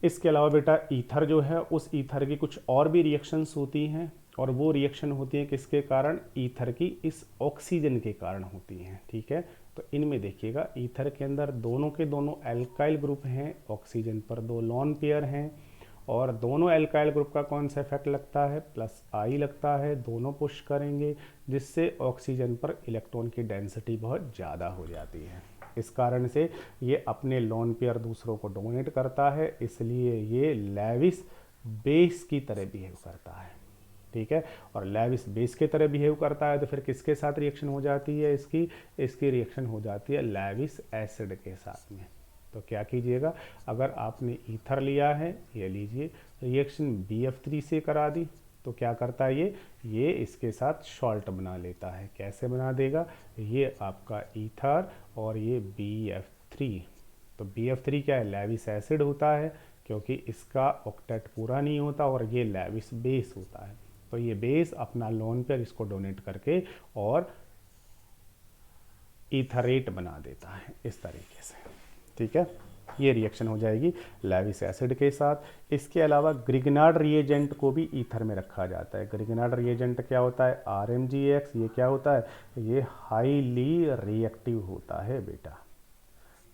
इसके अलावा बेटा ईथर जो है, उस ईथर की कुछ और भी रिएक्शंस होती हैं, और वो रिएक्शन होती है किसके कारण? ईथर की इस ऑक्सीजन के कारण होती हैं, ठीक है। तो इनमें देखिएगा, ईथर के अंदर दोनों के दोनों एल्काइल ग्रुप हैं, ऑक्सीजन पर 2 लॉन पेयर हैं, और दोनों एल्काइल ग्रुप का कौन सा इफेक्ट लगता है? +I लगता है, दोनों पुश करेंगे, जिससे ऑक्सीजन पर इलेक्ट्रॉन की डेंसिटी बहुत ज़्यादा हो जाती है। इस कारण से ये अपने लॉन पेयर दूसरों को डोनेट करता है, इसलिए ये लेविस बेस की तरह बिहेव करता है, ठीक है। और लेविस बेस की तरह बिहेव करता है तो फिर किसके साथ रिएक्शन हो जाती है इसकी रिएक्शन हो जाती है लेविस एसिड के साथ में। तो क्या कीजिएगा, अगर आपने ईथर लिया है, ये लीजिए, रिएक्शन BF3 से करा दी, तो क्या करता है ये इसके साथ सॉल्ट बना लेता है। कैसे बना देगा? ये आपका ईथर और ये BF3, तो BF3 क्या है? लेविस एसिड होता है, क्योंकि इसका ऑक्टेट पूरा नहीं होता, और ये लेविस बेस होता है। तो ये बेस अपना लोन पेयर इसको डोनेट करके और ईथरेट बना देता है इस तरीके से, ठीक है। ये रिएक्शन हो जाएगी लेविस एसिड के साथ। इसके अलावा ग्रिग्नार्ड रिएजेंट को भी ईथर में रखा जाता है। ग्रिग्नार्ड रिएजेंट क्या होता है? RMGX। ये क्या होता है? ये हाईली रिएक्टिव होता है बेटा,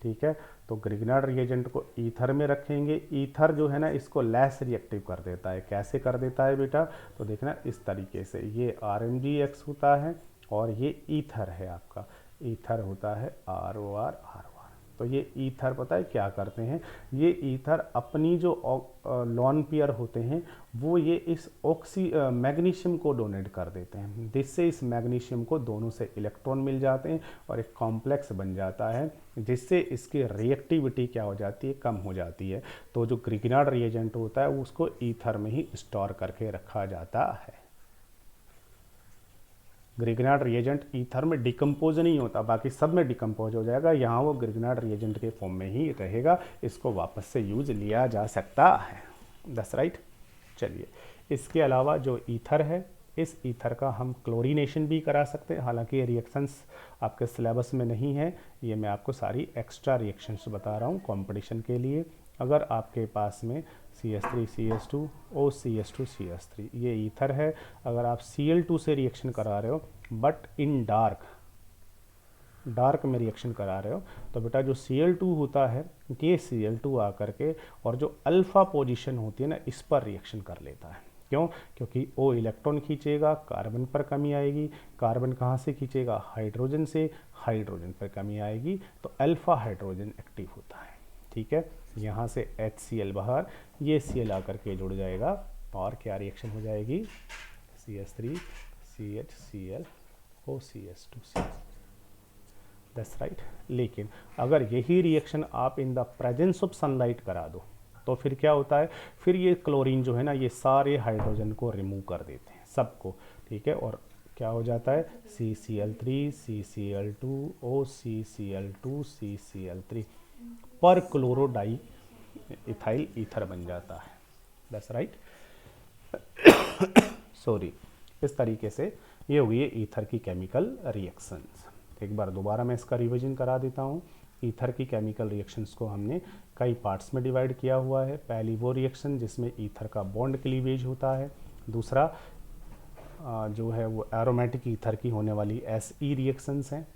ठीक है। तो ग्रिग्नार्ड रिएजेंट को ईथर में रखेंगे। ईथर जो है ना, इसको लेस रिएक्टिव कर देता है। कैसे कर देता है बेटा? तो देखना इस तरीके से, ये RMGX होता है और ये ईथर है आपका, ईथर होता है ROR। तो ये ईथर पता है क्या करते हैं? ये ईथर अपनी जो लॉन पेयर होते हैं वो ये इस मैग्नीशियम को डोनेट कर देते हैं, जिससे इस मैग्नीशियम को दोनों से इलेक्ट्रॉन मिल जाते हैं और एक कॉम्प्लेक्स बन जाता है, जिससे इसकी रिएक्टिविटी क्या हो जाती है? कम हो जाती है। तो जो ग्रिग्नार्ड रिएजेंट होता है उसको ईथर में ही स्टोर करके रखा जाता है। ग्रिग्नार्ड रिएजेंट ईथर में डिकम्पोज नहीं होता, बाकी सब में डिकम्पोज हो जाएगा, यहाँ वो ग्रिग्नार्ड रिएजेंट के फॉर्म में ही रहेगा, इसको वापस से यूज लिया जा सकता है। That's right. चलिए, इसके अलावा जो ईथर है, इस ईथर का हम क्लोरीनेशन भी करा सकते हैं। हालांकि ये रिएक्शंस आपके सिलेबस में नहीं है, ये मैं आपको सारी एक्स्ट्रा रिएक्शंस बता रहा हूँ कंपटीशन के लिए। अगर आपके पास में CH3 CH2 OCH2 CH3 ये ईथर है, अगर आप Cl2 से रिएक्शन करा रहे हो बट इन डार्क में रिएक्शन करा रहे हो, तो बेटा जो Cl2 होता है ये Cl2 आकर के और जो अल्फा पोजीशन होती है ना, इस पर रिएक्शन कर लेता है। क्यों? क्योंकि O इलेक्ट्रॉन खींचेगा, कार्बन पर कमी आएगी, कार्बन कहाँ से खींचेगा? हाइड्रोजन से, हाइड्रोजन पर कमी आएगी, तो अल्फा हाइड्रोजन एक्टिव होता है, ठीक है। यहाँ से HCl बाहर, ये Cl आकर के जुड़ जाएगा और क्या रिएक्शन हो जाएगी? CH3 CHCl OCH2 that's right. लेकिन अगर यही रिएक्शन आप in the presence of sunlight करा दो तो फिर क्या होता है? फिर ये क्लोरीन जो है ना, ये सारे हाइड्रोजन को रिमूव कर देते हैं, सबको, ठीक है। और क्या हो जाता है? CCl3 CCl2 OCCl2 CCl3 पर क्लोरोडाई इथाइल ईथर बन जाता है। That's right. सॉरी। इस तरीके से ये हुई है ईथर की केमिकल रिएक्शंस। एक बार दोबारा मैं इसका रिवीजन करा देता हूँ। ईथर की केमिकल रिएक्शंस को हमने कई पार्ट्स में डिवाइड किया हुआ है। पहली वो रिएक्शन जिसमें ईथर का बॉन्ड क्लीवेज होता है, दूसरा जो है वो एरोमेटिक ईथर की होने वाली SE रिएक्शंस हैं,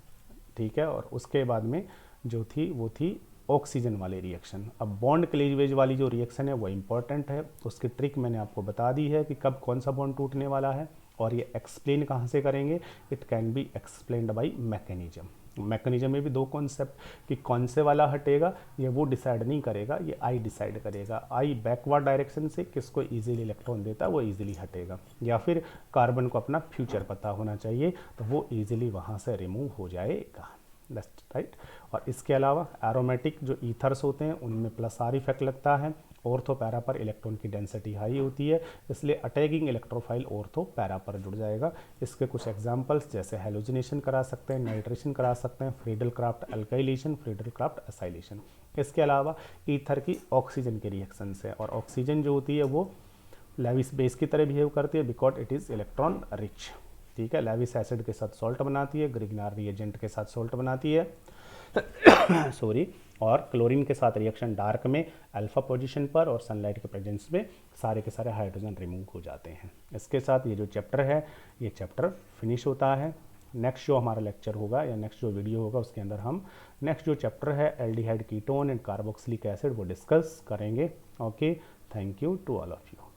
ठीक है। और उसके बाद में जो थी वो थी ऑक्सीजन वाले रिएक्शन। अब बॉन्ड क्लीवेज वाली जो रिएक्शन है वो इंपॉर्टेंट है, उसकी ट्रिक मैंने आपको बता दी है कि कब कौन सा बॉन्ड टूटने वाला है, और ये एक्सप्लेन कहाँ से करेंगे, it can be explained by mechanism. Mechanism में भी दो कॉन्सेप्ट कि कौन से वाला हटेगा, ये वो डिसाइड नहीं करेगा, ये आई डिसाइड करेगा। आई बैकवर्ड डायरेक्शन से किसको इजीली इलेक्ट्रॉन देता है वो इजीली हटेगा, या फिर कार्बन को अपना फ्यूचर पता होना चाहिए तो वो इजीली वहाँ से रिमूव हो जाएगा। That's right. और इसके अलावा एरोमेटिक जो ईथर्स होते हैं उनमें प्लस आर इफेक्ट लगता है, ऑर्थो पैरा पर इलेक्ट्रॉन की डेंसिटी हाई होती है, इसलिए अटैकिंग इलेक्ट्रोफाइल ऑर्थो पैरा पर जुड़ जाएगा। इसके कुछ एग्जांपल्स जैसे हेलोजिनेशन करा सकते हैं, नाइट्रेशन करा सकते हैं, Friedel craft alkylation, Friedel Crafts acylation. इसके अलावा ईथर की ऑक्सीजन के रिएक्शन है, और ऑक्सीजन जो होती है वो लेविस बेस की तरह बिहेव करती है because it is electron rich. ठीक है, लेविस एसिड के साथ सॉल्ट बनाती है, ग्रिग्नार रिएजेंट के साथ सॉल्ट बनाती है सॉरी, और क्लोरीन के साथ रिएक्शन डार्क में अल्फा पोजीशन पर और सनलाइट के प्रेजेंस में सारे के सारे हाइड्रोजन रिमूव हो जाते हैं। इसके साथ ये जो चैप्टर है ये चैप्टर फिनिश होता है। नेक्स्ट जो हमारा लेक्चर होगा या नेक्स्ट जो वीडियो होगा उसके अंदर हम नेक्स्ट जो चैप्टर है aldehyde ketone and carboxylic acid वो डिस्कस करेंगे। Okay, thank you to all of you.